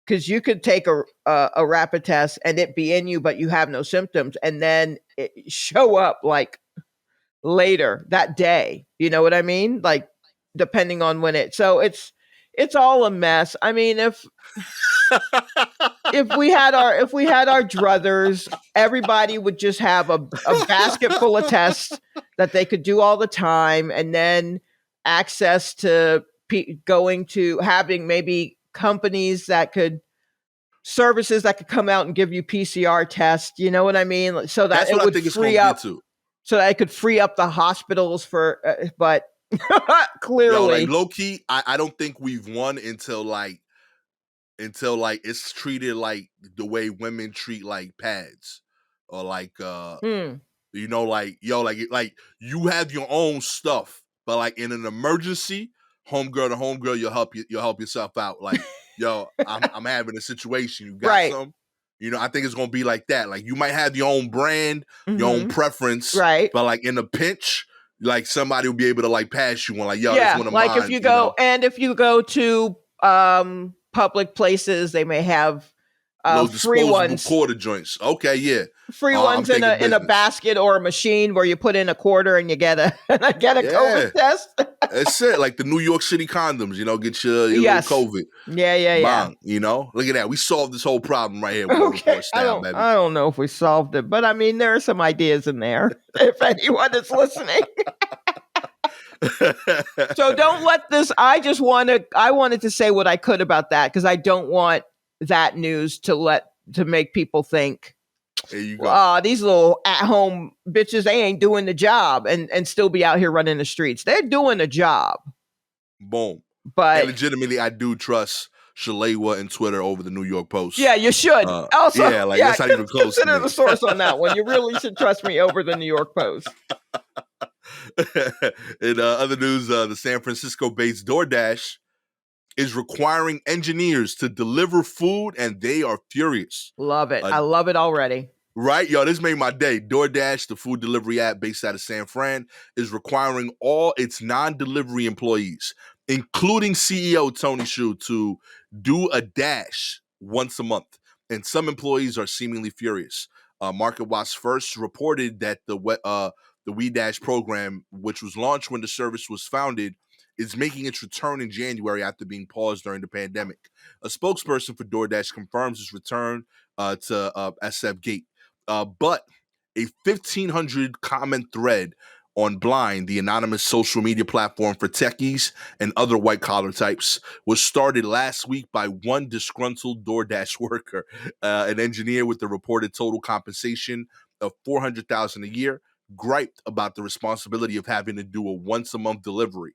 because you could take a rapid test and it be in you, but you have no symptoms, and then it show up like later that day. You know what I mean? Like depending on when it. So it's all a mess. I mean, if we had our druthers, everybody would just have a basket full of tests that they could do all the time, and then access to going to having maybe companies that could services that could come out and give you PCR tests. You know what I mean? So that That's it what I would think it's gonna free get up, to. so that it could free up the hospitals for. But Yo, like clearly, low key, I don't think we've won until like it's treated like the way women treat like pads or like hmm, like yo, like you have your own stuff, but like in an emergency, homegirl to homegirl, you'll help yourself out. Like, yo, I'm having a situation. You got right, some? I think it's gonna be like that. Like you might have your own brand, your own hmm, preference, right. but like in a pinch, like somebody will be able to like pass you one, like, yo, this Yeah, one of like mine, if you go to public places, they may have little free disposable ones, quarter joints. Okay, yeah. free ones I'm in a thinking business. basket or a machine where you put in a quarter and you get a get a Yeah. COVID test. That's it. Like the New York City condoms, get your little Yes. COVID. Yeah, yeah, yeah. Bang, Look at that. We solved this whole problem right here, War Okay. Report style, baby. I don't know if we solved it, but I mean there are some ideas in there if anyone is listening. So don't let this. I wanted to say what I could about that because I don't want that news to make people think, Here you go. these little at home bitches, they ain't doing the job and still be out here running the streets. They're doing a job. Boom. And But legitimately, I do trust Shalewa and Twitter over the New York Post. yeah, you should. Also, Yeah, like yeah, that's not even close to consider me. the source on that one. You really should trust me over the New York Post. In other news, the San Francisco-based DoorDash is requiring engineers to deliver food, and they are furious. Love it. Uh, I love it already. Right? Yo, this made my day. DoorDash, the food delivery app based out of San Fran, is requiring all its non-delivery employees, including CEO Tony Shu, to do a dash once a month. And some employees are seemingly furious. MarketWatch first reported that the We Dash program, which was launched when the service was founded, is making its return in January after being paused during the pandemic. A spokesperson for DoorDash confirms its return to SF Gate. But a 1,500 comment thread on Blind, the anonymous social media platform for techies and other white collar types, was started last week by one disgruntled DoorDash worker, an engineer with the reported total compensation of $400,000 a year, griped about the responsibility of having to do a once a month delivery.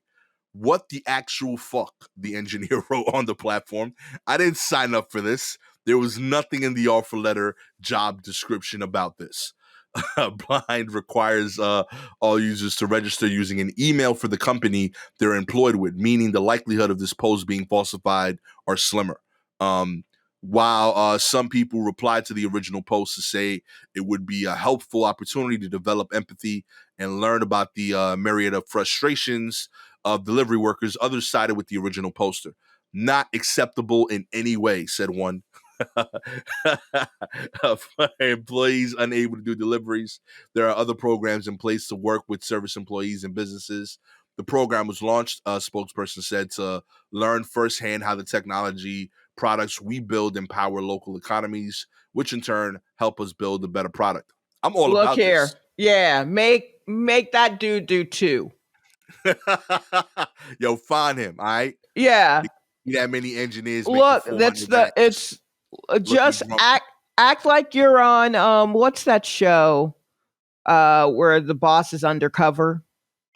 what the actual fuck the engineer wrote on the platform. I didn't sign up for this. There was nothing in the offer letter job description about this. Blind requires all users to register using an email for the company they're employed with, meaning the likelihood of this post being falsified are slimmer. While some people replied to the original post to say it would be a helpful opportunity to develop empathy and learn about the myriad of frustrations of delivery workers, others sided with the original poster. Not acceptable in any way, said one. Employees unable to do deliveries. There are other programs in place to work with service employees and businesses. The program was launched, a spokesperson said, to learn firsthand how the technology products we build empower local economies, which in turn help us build a better product. I'm all Look about here. this. Yeah, make that dude do 2. Yo, find him, all right? Yeah. That many engineers making Look, that's 400 racks. it's Looking just grumpy. act like you're on what's that show where the boss is undercover?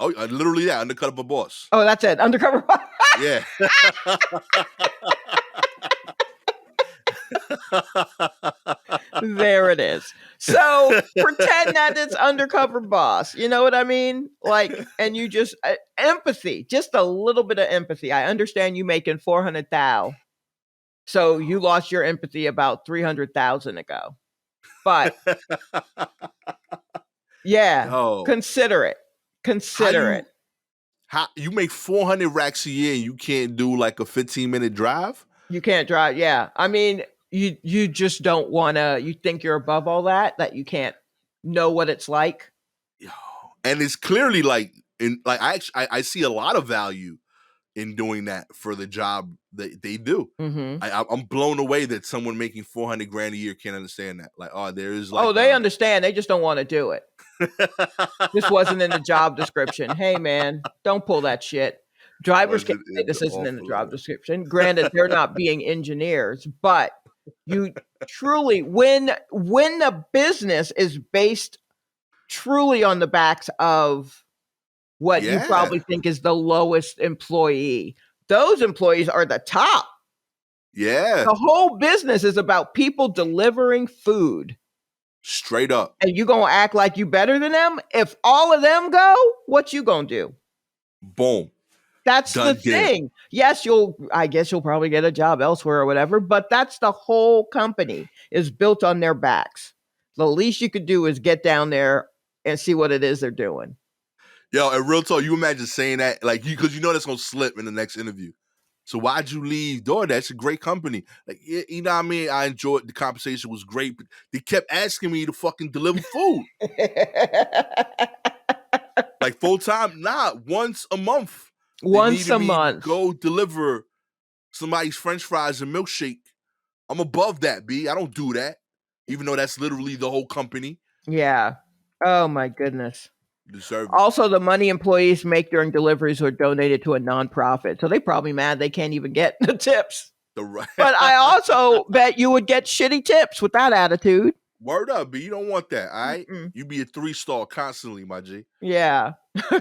Oh, literally, yeah, undercut of a boss. Oh, that's it. Undercover. Yeah. There it is. So pretend that it's undercover boss. You know what I mean? Like, and you just empathy, just a little bit of empathy. I understand you making 400,000, so you lost your empathy about 300,000 ago. But yeah, Yo, consider it. how Consider it. you make 400 racks a year and you can't do like a 15-minute drive? You can't drive. Yeah, I mean, you just don't want to. You think you're above all that you can't know what it's like. Yo, and it's clearly like I see a lot of value in doing that for the job that they do. Mm-hmm. I'm blown away that someone making 400 grand a year can't understand that. Like, oh, there is Oh, like they understand. They just don't want to do it. This wasn't in the a job description. Hey, man, don't pull that shit. Drivers can't wasn't say in the this isn't in the offer job letter. description. Granted, they're not being engineers, but you truly, when the business is based truly on the backs of what you Yeah, probably think is the lowest employee, those employees are the top. yeah, The whole business is about people delivering food. straight up. And you gonna act like you better than them? If all of them go, what you gonna do? Boom, That's the done deal. thing. Yes, I guess you'll probably get a job elsewhere or whatever, but that's the whole company is built on their backs. The least you could do is get down there and see what it is they're doing. Yo, and real talk, you imagine saying that, like, because you know that's gonna slip in the next interview. So why'd you leave DoorDash? It's a great company. Like, you know what I mean? I enjoyed the conversation was great, but they kept asking me to fucking deliver food. Like full time, nah, once a month. They Once needed a me to month. go deliver somebody's French fries and milkshake. I'm above that, B. I don't do that. Even though that's literally the whole company. Yeah. Oh my goodness. You deserve it. Also, the money employees make during deliveries are donated to a nonprofit. So they probably mad they can't even get the tips. The right But I also bet you would get shitty tips with that attitude. word up, B. You don't want that, all right? Mm-mm. You be a 3-star constantly, my G. Yeah,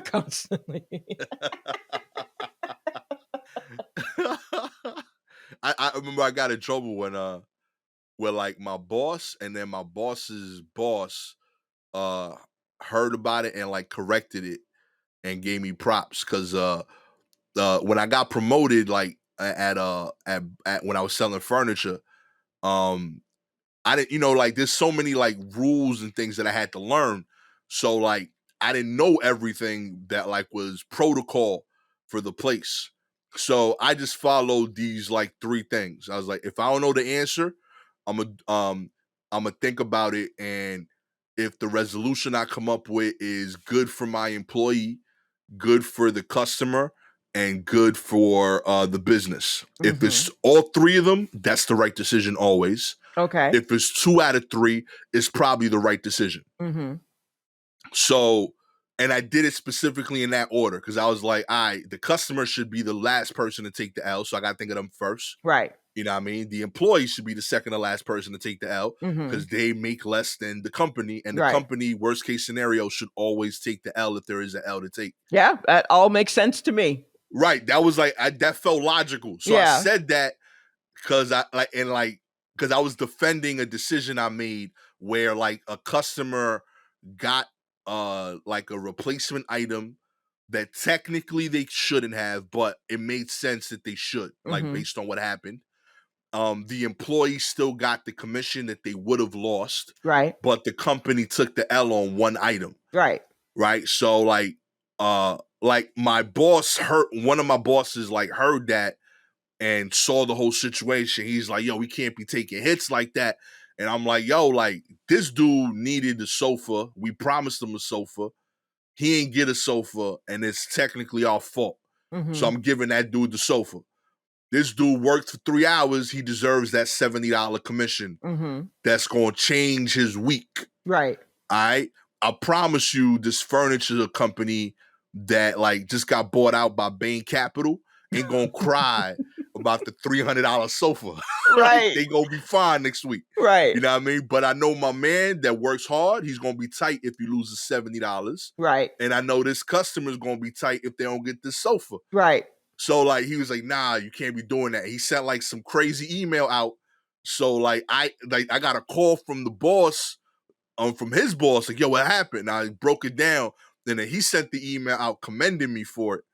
constantly. I remember I got in trouble when where like my boss and then my boss's boss uh heard about it and like corrected it and gave me props because when I got promoted like at when I was selling furniture, um I didn't, like there's so many like rules and things that I had to learn. So like I didn't know everything that like was protocol for the place. So I just followed these like 3 things. I was like, if I don't know the answer, I'm a I'm gonna think about it, and if the resolution I come up with is good for my employee, good for the customer, and good for the business. If Mm-hmm. it's all 3 of them, that's the right decision always. Okay. If it's 2 out of 3, it's probably the right decision. Mm-hmm. So, and I did it specifically in that order because I was like, all right, the customer should be the last person to take the L. So I got to think of them first. Right. You know what I mean? The employee should be the second to last person to take the L Mm-hmm. because they make less than the company. And the Right. company, worst case scenario, should always take the L if there is an L to take. Yeah, that all makes sense to me. Right. That was like that felt logical. So I Yeah. said that because because I was defending a decision I made where like a customer got like a replacement item that technically they shouldn't have, but it made sense that they should, like Mm-hmm. based on what happened. The employee still got the commission that they would have lost, Right. but the company took the L on one item. Right. Right. So like my boss heard one of my bosses like heard that and saw the whole situation. He's like, yo, we can't be taking hits like that. And I'm like, yo, like this dude needed the sofa. We promised him a sofa. He ain't get a sofa, and it's technically our fault. So Mm-hmm. I'm giving that dude the sofa. This dude worked for 3 hours. He deserves that $70 commission. Mm-hmm. That's gonna change his week. Right. All right. I promise you, this furniture company that like just got bought out by Bain Capital ain't gonna cry about the $300 sofa. Right? Right. They gonna be fine next week. Right. You know what I mean? But I know my man that works hard. He's gonna be tight if he loses $70. Right. And I know this customer's gonna be tight if they don't get this sofa. Right. So like he was like, nah, you can't be doing that. He sent like some crazy email out. So like I got a call from the boss from his boss, like, yo, what happened? I broke it down. And then he sent the email out commending me for it.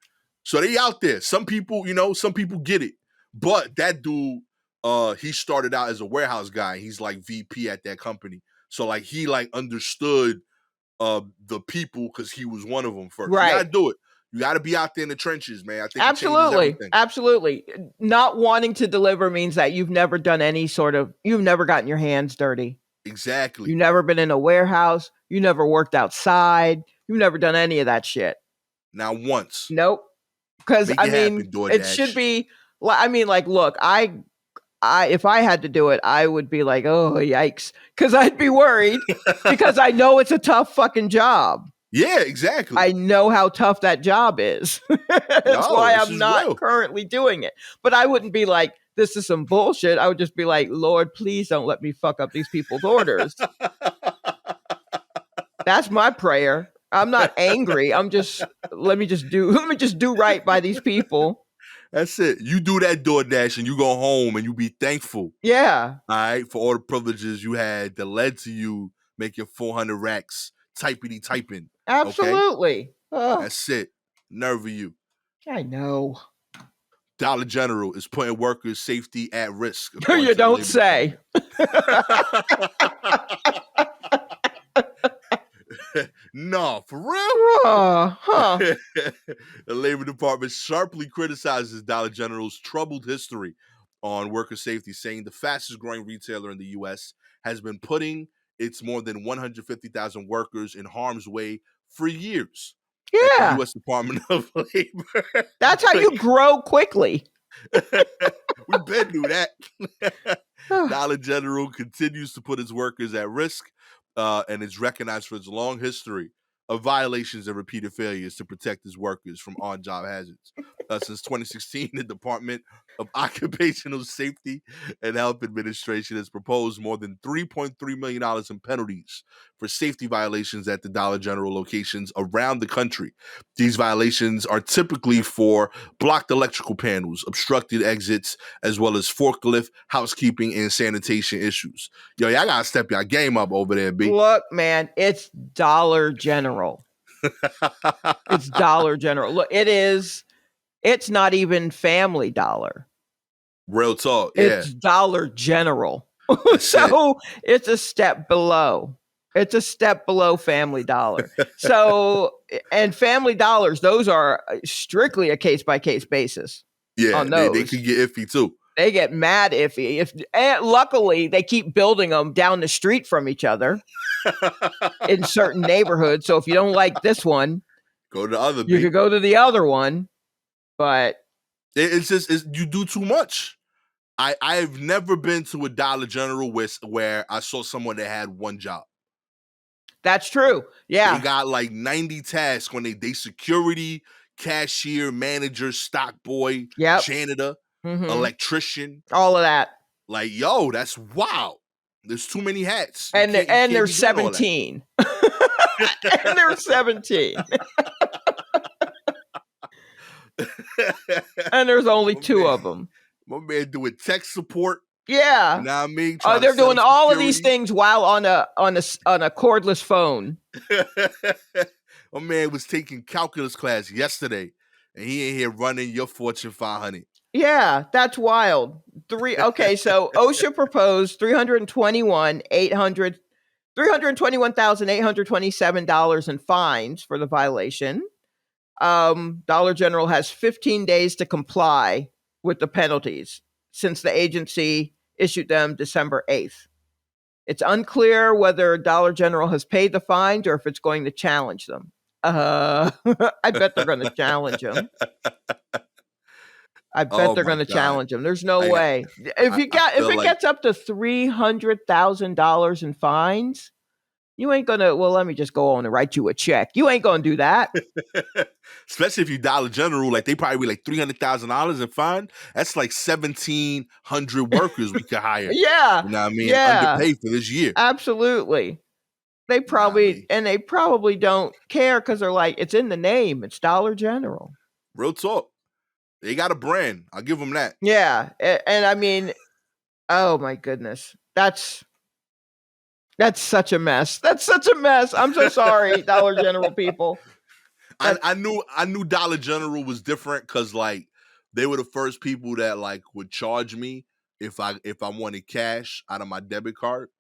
So they out there. Some people, some people get it. But that dude, he started out as a warehouse guy. He's like VP at that company. So like he like understood the people because he was one of them first. You gotta Right. do it. You gotta be out there in the trenches, man. I think it changes Absolutely. everything. Absolutely. Not wanting to deliver means that you've never done you've never gotten your hands dirty. Exactly. You've never been in a warehouse. You never worked outside. You've never done any of that shit. Now once. Nope. Because Make I it mean, happen, DoorDash. it should be. I mean, like, look, I if I had to do it, I would be like, oh yikes, because I'd be worried because I know it's a tough fucking job. Yeah, exactly. I know how tough that job is. That's why this I'm is not real. currently doing it. But I wouldn't be like, this is some bullshit. I would just be like, Lord, please don't let me fuck up these people's orders. That's my prayer. I'm not angry. I'm just let me just do right by these people. That's it. You do that DoorDash and you go home and you be thankful. Yeah. All right, for all the privileges you had that led to you making 400 racks, typing. Absolutely. Okay? That's it. Nerve of you. I know. Dollar General is putting workers' safety at risk. You don't say. No, for real? Huh. The Labor Department sharply criticizes Dollar General's troubled history on worker safety, saying the fastest growing retailer in the U.S. has been putting its more than 150,000 workers in harm's way for years. At the Yeah. U.S. Department of Labor. That's how you grow quickly. We been knew that. Dollar General continues to put its workers at risk and is recognized for its long history of violations and repeated failures to protect its workers from on-job hazards. Since 2016, the Department of Occupational Safety and Health Administration has proposed more than $3.3 million in penalties for safety violations at the Dollar General locations around the country. These violations are typically for blocked electrical panels, obstructed exits, as well as forklift, housekeeping, and sanitation issues. Yo, y'all gotta step your game up over there, B. Look, man, it's Dollar General. It's Dollar General. Look, it's not even Family Dollar. Real talk, yeah. It's Dollar General. So it's a step below. It's a step below Family Dollar. So, and Family Dollars, those are strictly a case-by-case basis. Yeah, on those. they could get iffy too. They get mad iffy. And luckily, they keep building them down the street from each other in certain neighborhoods. So if you don't like this one, go to the other. You could go to the other one. But it's just you do too much. I've never been to a Dollar General where I saw someone that had one job. That's true. Yeah. They got like 90 tasks when they security, cashier, manager, stock boy, janitor, electrician. All of that. Like, yo, that's wild. There's too many hats. And they're 17. And they're 17. and there's only my two man, of them. my man doing tech support. You Yeah. know what I mean? Trying to They're set doing up all of these security. things while on a cordless phone. My man was taking calculus class yesterday, and he ain't here running your Fortune 500. Yeah, that's wild. Okay, so OSHA proposed 321,827 dollars in fines for the violation. Dollar General has 15 days to comply with the penalties since the agency issued them December 8th. It's unclear whether Dollar General has paid the fines or if it's going to challenge them. I bet they're going to challenge them. I bet Oh they're my going to God. challenge them. There's no I way. If I if feel it like gets up to $300,000 in fines, you ain't gonna. Well, let me just go on and write you a check. You ain't gonna do that. especially if you Dollar General, like they probably be like $300,000 in fine. That's like 1,700 workers we could hire. Yeah, You know what I mean? yeah, Underpaid for this year. absolutely. They You know what I mean? probably don't care because they're like, it's in the name. It's Dollar General. Real talk. They got a brand. I'll give them that. Yeah, and I mean, oh my goodness, that's such a mess. That's such a mess. I'm so sorry, Dollar General people. I knew Dollar General was different because like they were the first people that like would charge me if I wanted cash out of my debit card.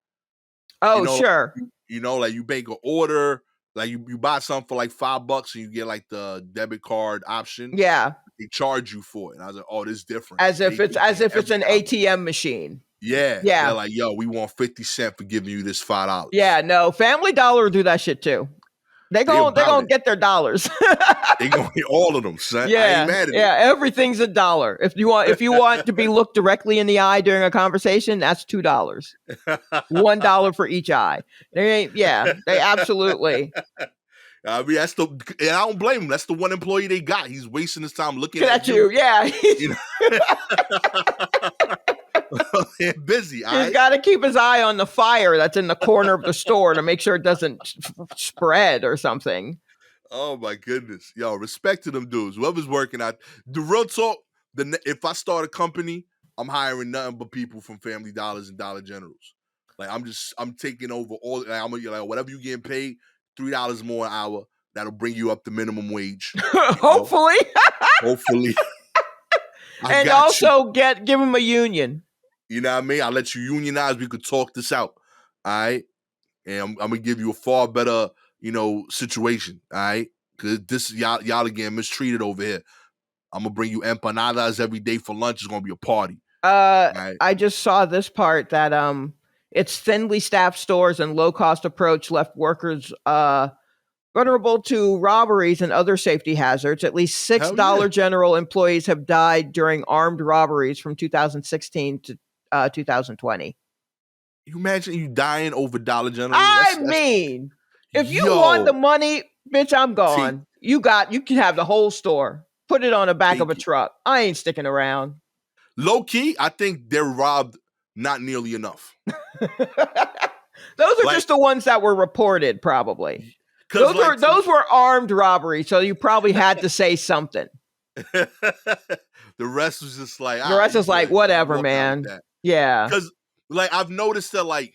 You Oh, know, sure. like you make an order, like you buy something for like $5 and you get like the debit card option. Yeah, They charge you for it. And I was like, oh, this is different. as if They pay it's every an time. ATM machine. Yeah. They're Yeah, like, yo, we want 50 cents for giving you this $5. yeah. No, Family Dollar will do that shit too. They They about gonna it. get their dollars. They gonna get all of them, son. I ain't Yeah, mad at yeah. Everything's $1. If you want to be looked directly in the eye during a conversation, that's $2. it. $1 for each eye. They ain't. Yeah, they absolutely. I mean, and I don't blame him. That's the one employee they got. He's wasting his time looking Look at at you. Yeah, You know, they're busy. All he's right. got to keep his eye on the fire that's in the corner of the store to make sure it doesn't spread or something. Oh my goodness, yo, respect to them dudes. Whoever's working out, the real talk. If I start a company, I'm hiring nothing but people from Family Dollars and Dollar Generals. Like I'm taking over all. Like, I'm gonna like whatever you getting paid, $3 more an hour. That'll bring you up to minimum wage. know? Hopefully, Hopefully, I and got you. also give him a union. You know what I mean? I'll let you unionize. We could talk this out. All right. And I'm gonna give you a far better, situation. All right. Cause this y'all are getting mistreated over here. I'm gonna bring you empanadas every day for lunch. It's gonna be a party. All right. I just saw this part that its thinly staffed stores and low cost approach left workers vulnerable to robberies and other safety hazards. At least six Hell yeah. Dollar General employees have died during armed robberies from 2016 to 2020. You imagine you dying over Dollar General? I mean, if you want yo, the money, bitch, I'm gone. You can have the whole store. Put it on the back of a take it. truck. I ain't sticking around. Low key, I think they're robbed not nearly enough. Those are just the ones that were reported, probably. Those were armed robberies, so you probably had to say something. The rest was just like the rest is like, whatever, man. Yeah. Because like I've noticed that like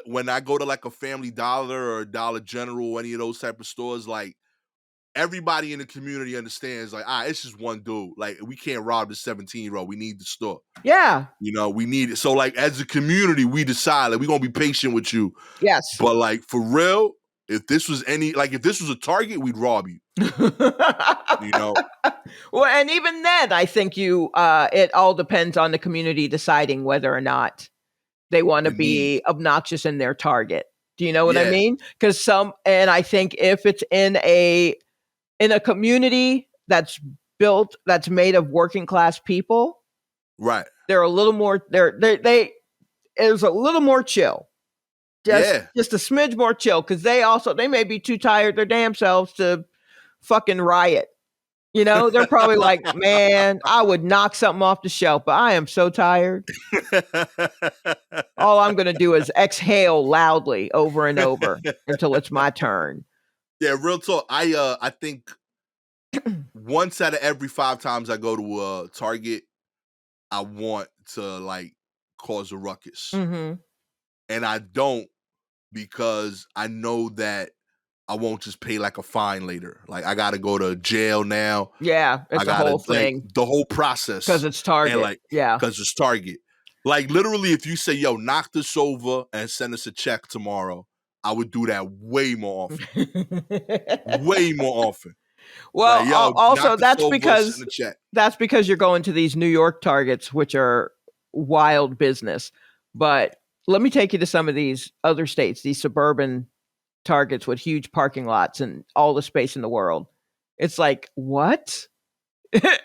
when I go to like a Family Dollar or a Dollar General or any of those type of stores, like everybody in the community understands like, it's just one dude. Like we can't rob the 17-year-old. We need the store. Yeah. We need it. So like as a community, we decide like we're gonna be patient with you. Yes. But like for real, if this was a Target, we'd rob you. Well, and even then, I think it all depends on the community deciding whether or not they want to be obnoxious in their Target. Do you know what I mean? Because and I think if it's in a community that's made of working class people, right? They're a little more. There's a little more chill. Just a smidge more chill because they may be too tired their damn selves to fucking riot. They're probably like, man, I would knock something off the shelf, but I am so tired. All I'm going to do is exhale loudly over and over until it's my turn. Yeah, real talk. I think once out of every 5 times I go to a Target, I want to like cause a ruckus. Mm-hmm. And I don't, because I know that I won't just pay like a fine later. Like I gotta go to jail now. Yeah, I it's a gotta whole like thing the whole process. because it's And Target. like, Yeah. because it's Target. Like literally, if you say, yo, knock this over and send us a check tomorrow, I would do that way more often. Way more often. Well, Like, yo, knock also this over, send a check. that's because you're going to these New York Targets, which are wild business. But let me take you to some of these other states, these suburban Targets with huge parking lots and all the space in the world. It's like, what?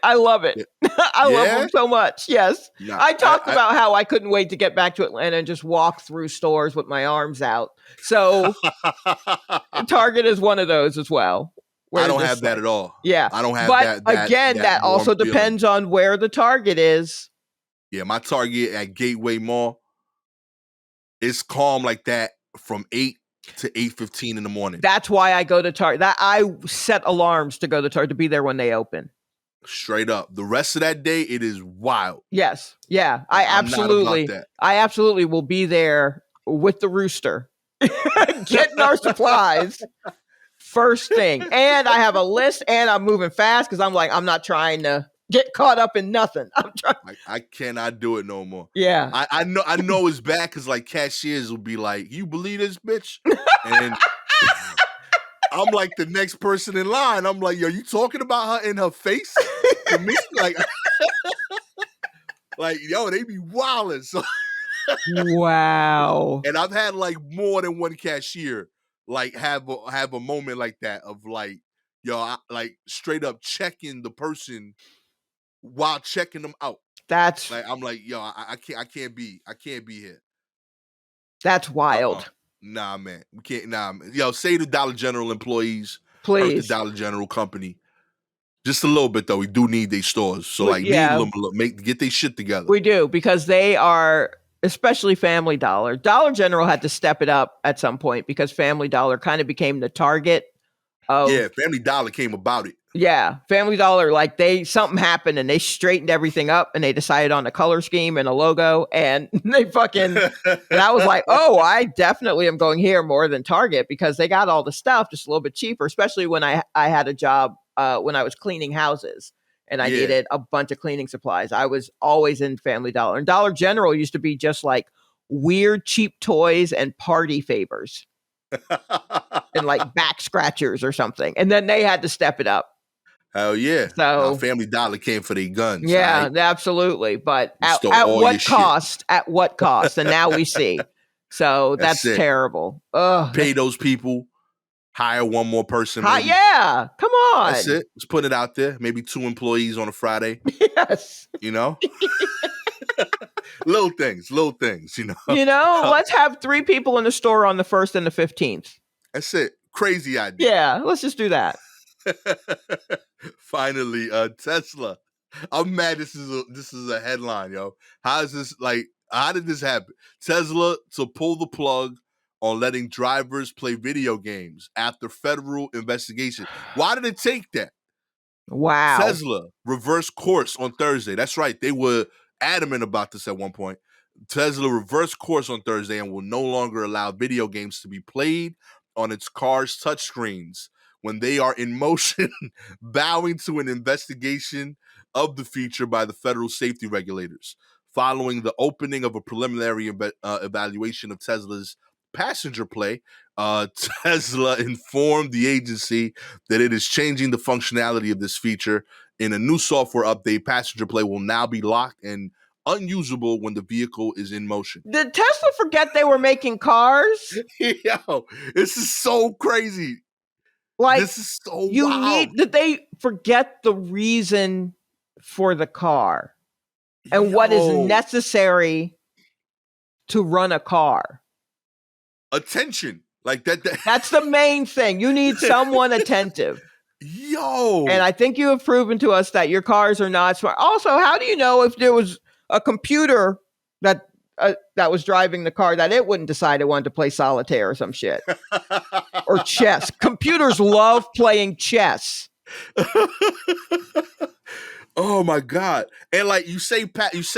I love it. I love Yeah? them so much. Yes. Nah, I talked about how I couldn't wait to get back to Atlanta and just walk through stores with my arms out. So Target is one of those as well. I don't have that at all. Yeah. I don't have But that again, that warm also feeling. depends on where the Target is. Yeah, my Target at Gateway Mall, it's calm like that from 8 to 8:15 in the morning. That's why I go to Target. That I set alarms to go to Target to be there when they open. Straight up. The rest of that day, it is wild. Yes. Yeah. I I'm not about that. absolutely will be there with the rooster, getting our supplies first thing. And I have a list and I'm moving fast because I'm like, I'm not trying to get caught up in nothing. I'm trying. I cannot do it no more. Yeah. I know it's bad because like cashiers will be like, you believe this bitch? And I'm like the next person in line. I'm like, yo, you talking about her in her face to me? Like, yo, they be wilding. So Wow. and I've had like more than one cashier like have a moment like that of like, yo, like straight up checking the person while checking them out. That's Like I'm like, yo, I can't be here. That's wild. Nah, man. We can't. Nah, man. Yo, say the Dollar General employees, hurt the Please. Dollar General company. Just a little bit though. We do need their stores, so like Yeah. need them get their shit together. We do, because they are, especially Family Dollar. Dollar General had to step it up at some point because Family Dollar kind of became the target of. Yeah, Family Dollar came about it. Yeah, Family Dollar, like something happened and they straightened everything up and they decided on a color scheme and a logo and they fucking, and I was like, oh, I definitely am going here more than Target because they got all the stuff just a little bit cheaper, especially when I had a job when I was cleaning houses and I needed a bunch of cleaning supplies. I was always in Family Dollar, and Dollar General used to be just like weird cheap toys and party favors and like back scratchers or something. And then they had to step it up. Hell yeah. So Family Dollar came for their guns. Yeah, right? Absolutely. But at all what your cost? shit. At what cost? And now we see. So that's it. terrible. Ugh. Pay those people. Hire one more person. Maybe. Yeah, come on. That's it. Let's put it out there. Maybe 2 employees on a Friday. Yes. You know? little things, you know? Let's have 3 people in the store on the 1st and the 15th. That's it. Crazy idea. Yeah, let's just do that. Finally, Tesla. I'm mad this is a headline, yo. How did this happen? Tesla to pull the plug on letting drivers play video games after federal investigation. Why did it take that? Wow. Tesla reversed course on Thursday. That's right. They were adamant about this at one point. Tesla reversed course on Thursday and will no longer allow video games to be played on its car's touchscreens when they are in motion, bowing to an investigation of the feature by the federal safety regulators. Following the opening of a preliminary evaluation of Tesla's passenger play, Tesla informed the agency that it is changing the functionality of this feature. In a new software update, passenger play will now be locked and unusable when the vehicle is in motion. Did Tesla forget they were making cars? Yo, this is so crazy. Like, this is so wild. Did they forget the reason for the car and what is necessary to run a car? Attention. Like that. That's the main thing. You need someone attentive. Yo. And I think you have proven to us that your cars are not smart. Also, how do you know if there was a computer that was driving the car that it wouldn't decide it wanted to play solitaire or some shit? Or chess. Computers love playing chess. Oh my God. And like you say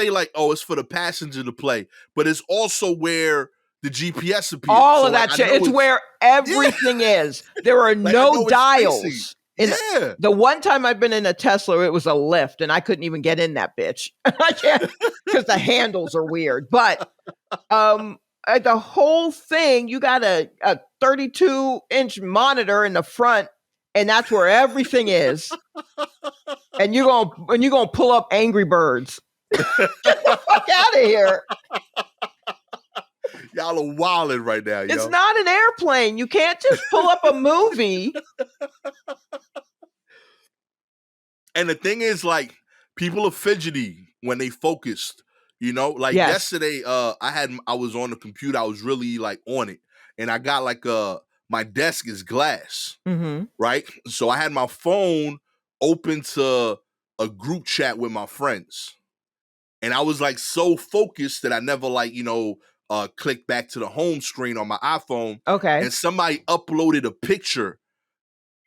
like, oh, it's for the passenger to play, but it's also where the GPS appears. All So of like that I shit. know It's where everything is. There are like I no know it's facing. dials. And Yeah. the one time I've been in a Tesla, it was a lift, and I couldn't even get in that bitch. I can't because the handles are weird. But the whole thing, you got a 32-inch monitor in the front, and that's where everything is. And you're gonna pull up Angry Birds. Get the fuck out of here. Y'all are wilding right now, yo. It's not an airplane. You can't just pull up a movie. And the thing is, like, people are fidgety when they focused. You know, like Yes. yesterday, I was on the computer. I was really like on it, and I got like my desk is glass, Mm-hmm. right? So I had my phone open to a group chat with my friends, and I was like so focused that I never like clicked back to the home screen on my iPhone. Okay. And somebody uploaded a picture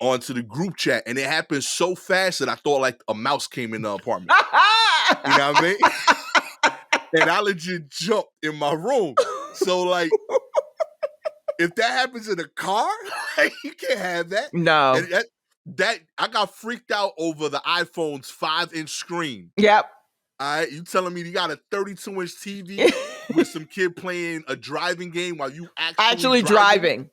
onto the group chat, and it happened so fast that I thought like a mouse came in the apartment. You know what I mean? And I legit jumped in my room. So like, if that happens in a car, like, you can't have that. No. And that I got freaked out over the iPhone's 5-inch screen. Yep. All right, you telling me you got a 32-inch TV with some kid playing a driving game while you actually driving?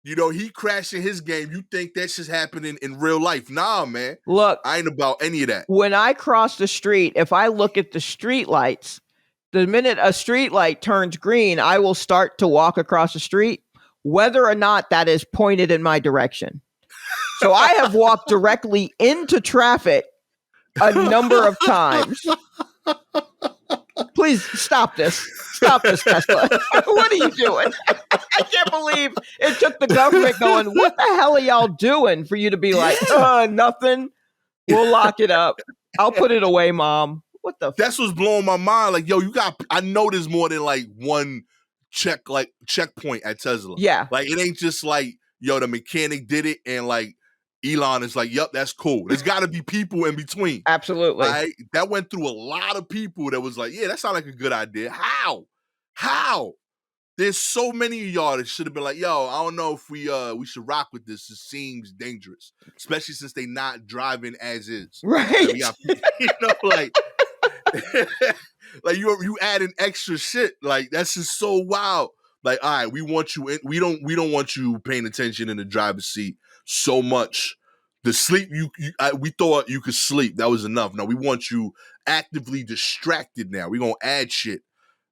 You know, he crashing his game. You think that's just happening in real life. Nah, man. Look, I ain't about any of that. When I cross the street, if I look at the street lights, the minute a street light turns green, I will start to walk across the street, whether or not that is pointed in my direction. So I have walked directly into traffic a number of times. Please stop this. Stop this, Tesla. What are you doing? I can't believe it took the government going, what the hell are y'all doing for you to be like, nothing. We'll lock it up. I'll put it away, Mom. What the? That's what's blowing my mind. Like, yo, I know there's more than like one checkpoint at Tesla. Yeah. Like, it ain't just like, yo, the mechanic did it and like Elon is like, yup, that's cool. There's got to be people in between. Absolutely. Right? That went through a lot of people that was like, yeah, that sounds like a good idea. How? There's so many of y'all that should have been like, yo, I don't know if we should rock with this. It seems dangerous, especially since they not driving as is. Right. We got, like, like you adding extra shit. Like, that's just so wild. Like, all right, we want you in. We don't want you paying attention in the driver's seat so much. The sleep we thought you could sleep. That was enough. No, we want you actively distracted now. We're gonna add shit,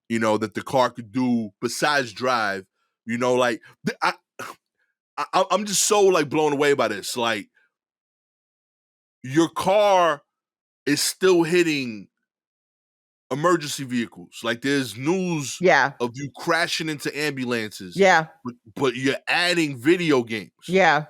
that the car could do besides drive. Like I'm just so like blown away by this. Like, your car is still hitting emergency vehicles. Like, there's news of you crashing into ambulances. Yeah. But you're adding video games. Yeah.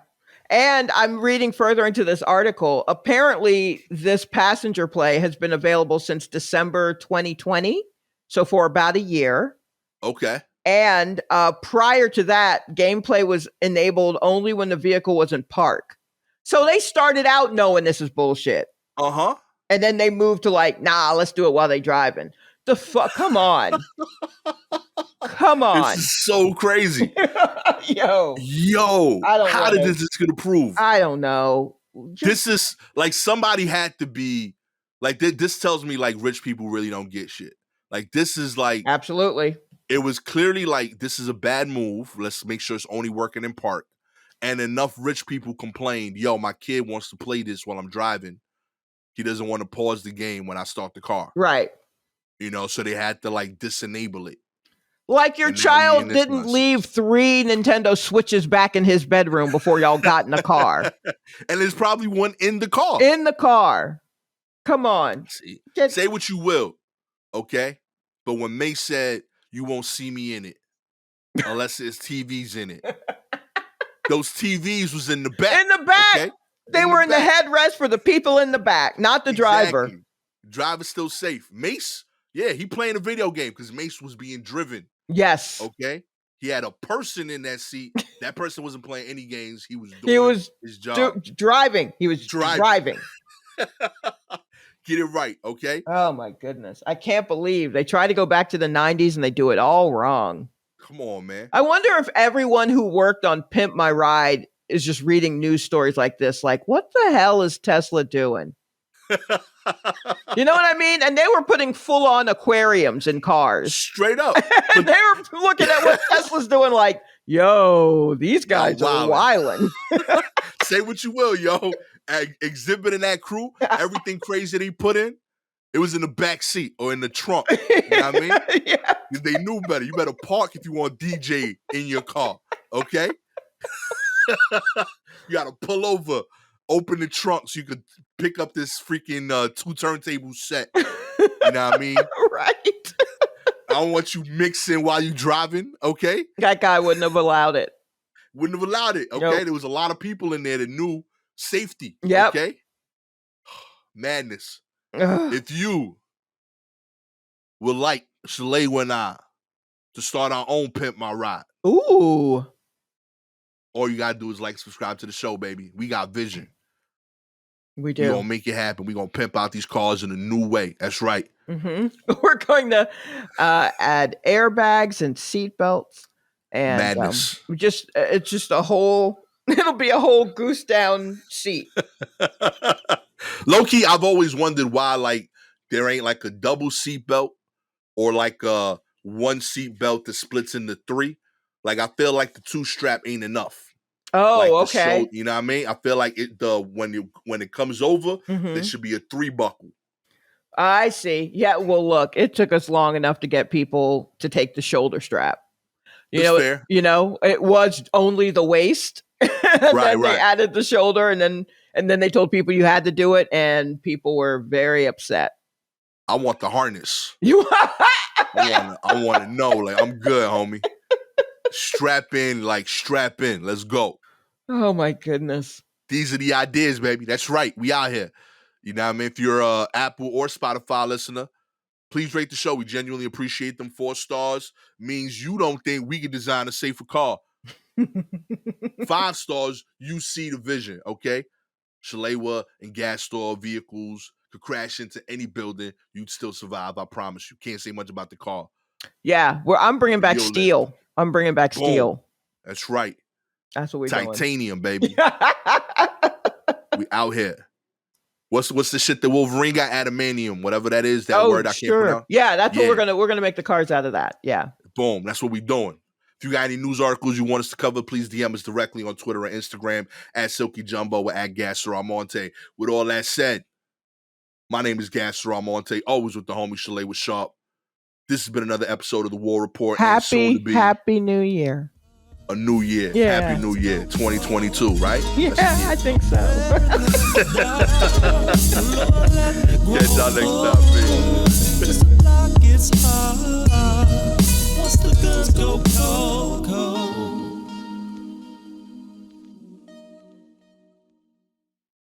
And I'm reading further into this article. Apparently, this passenger play has been available since December 2020. So for about a year. Okay. And prior to that, gameplay was enabled only when the vehicle was in park. So they started out knowing this is bullshit. Uh-huh. And then they moved to like, nah, let's do it while they driving. The fuck? Come on. Come on. This is so crazy. Yo. How did this get approved? I don't know. This is like, somebody had to be like, this tells me like rich people really don't get shit. Like, this is like, absolutely. It was clearly like, this is a bad move. Let's make sure it's only working in park. And enough rich people complained, yo, my kid wants to play this while I'm driving. He doesn't want to pause the game when I start the car. Right. So they had to like disenable it. Like, your child didn't leave 3 Nintendo Switches back in his bedroom before y'all got in the car. And there's probably one in the car. In the car. Come on. Say what you will, okay? But when May said, you won't see me in it unless there's TVs in it. Those TVs was in the back. In the back. Okay? They were in the headrest for the people in the back, not the driver. Driver's still safe. Mace, yeah, he playing a video game because Mace was being driven. Yes. Okay? He had a person in that seat. That person wasn't playing any games. He was doing his job. Driving. He was driving. Get it right, okay? Oh, my goodness. I can't believe they try to go back to the 90s and they do it all wrong. Come on, man. I wonder if everyone who worked on Pimp My Ride is just reading news stories like this. Like, what the hell is Tesla doing? You know what I mean? And they were putting full-on aquariums in cars. Straight up. And they were looking at what Tesla's doing like, yo, these guys are wilding. Say what you will, yo. Exhibiting that crew, everything crazy they put in, it was in the back seat or in the trunk. You know what I mean? Yeah. They knew better. You better park if you want DJ in your car, okay? You got to pull over, open the trunk so you could pick up this freaking 2 turntable set. You know what I mean? Right. I don't want you mixing while you driving, okay? That guy wouldn't have allowed it. Wouldn't have allowed it, okay? Nope. There was a lot of people in there that knew safety, okay? Madness. If you would like Shalewa and I to start our own Pimp My Ride. Ooh. All you got to do is like, subscribe to the show, baby. We got vision. We do. We're going to make it happen. We're going to pimp out these cars in a new way. That's right. Mm-hmm. We're going to add airbags and seat belts. And madness. It's just a whole, it'll be a whole goose down seat. Low key, I've always wondered why, like, there ain't like a double seat belt or like a one seat belt that splits into 3. Like, I feel like the 2 strap ain't enough. Oh, like okay. Show, you know what I mean? I feel like when it comes over, there should be a 3 buckle. I see. Yeah. Well, look, it took us long enough to get people to take the shoulder strap. Fair. It was only the waist. And then they added the shoulder, and then they told people you had to do it, and people were very upset. I want the harness. I want to know. Like, I'm good, homie. Strap in. Let's go. Oh my goodness. These are the ideas, baby. That's right. We out here. You know what I mean? If you're a Apple or Spotify listener, please rate the show. We genuinely appreciate them. 4 stars means you don't think we can design a safer car. 5 stars, you see the vision, okay? Shalewa and Gastor vehicles could crash into any building. You'd still survive, I promise you. Can't say much about the car. Yeah, I'm bringing back steel. I'm bringing back steel. That's right. That's what we're Titanium, baby. We out here. What's the shit that Wolverine got? Adamantium, whatever that is. That word I can't pronounce. Yeah, that's what we're gonna make the cars out of that. Yeah. Boom. That's what we're doing. If you got any news articles you want us to cover, please DM us directly on Twitter or Instagram at Silky Jumbo or at Gastor Almonte. With all that said, my name is Gastor Almonte, always with the homie Shalewa Sharpe. This has been another episode of the War Report. Happy New Year. A new year. Yeah. Happy New Year 2022, right? Yeah, I think so. Catch y'all next time, baby. Once the guns go cold.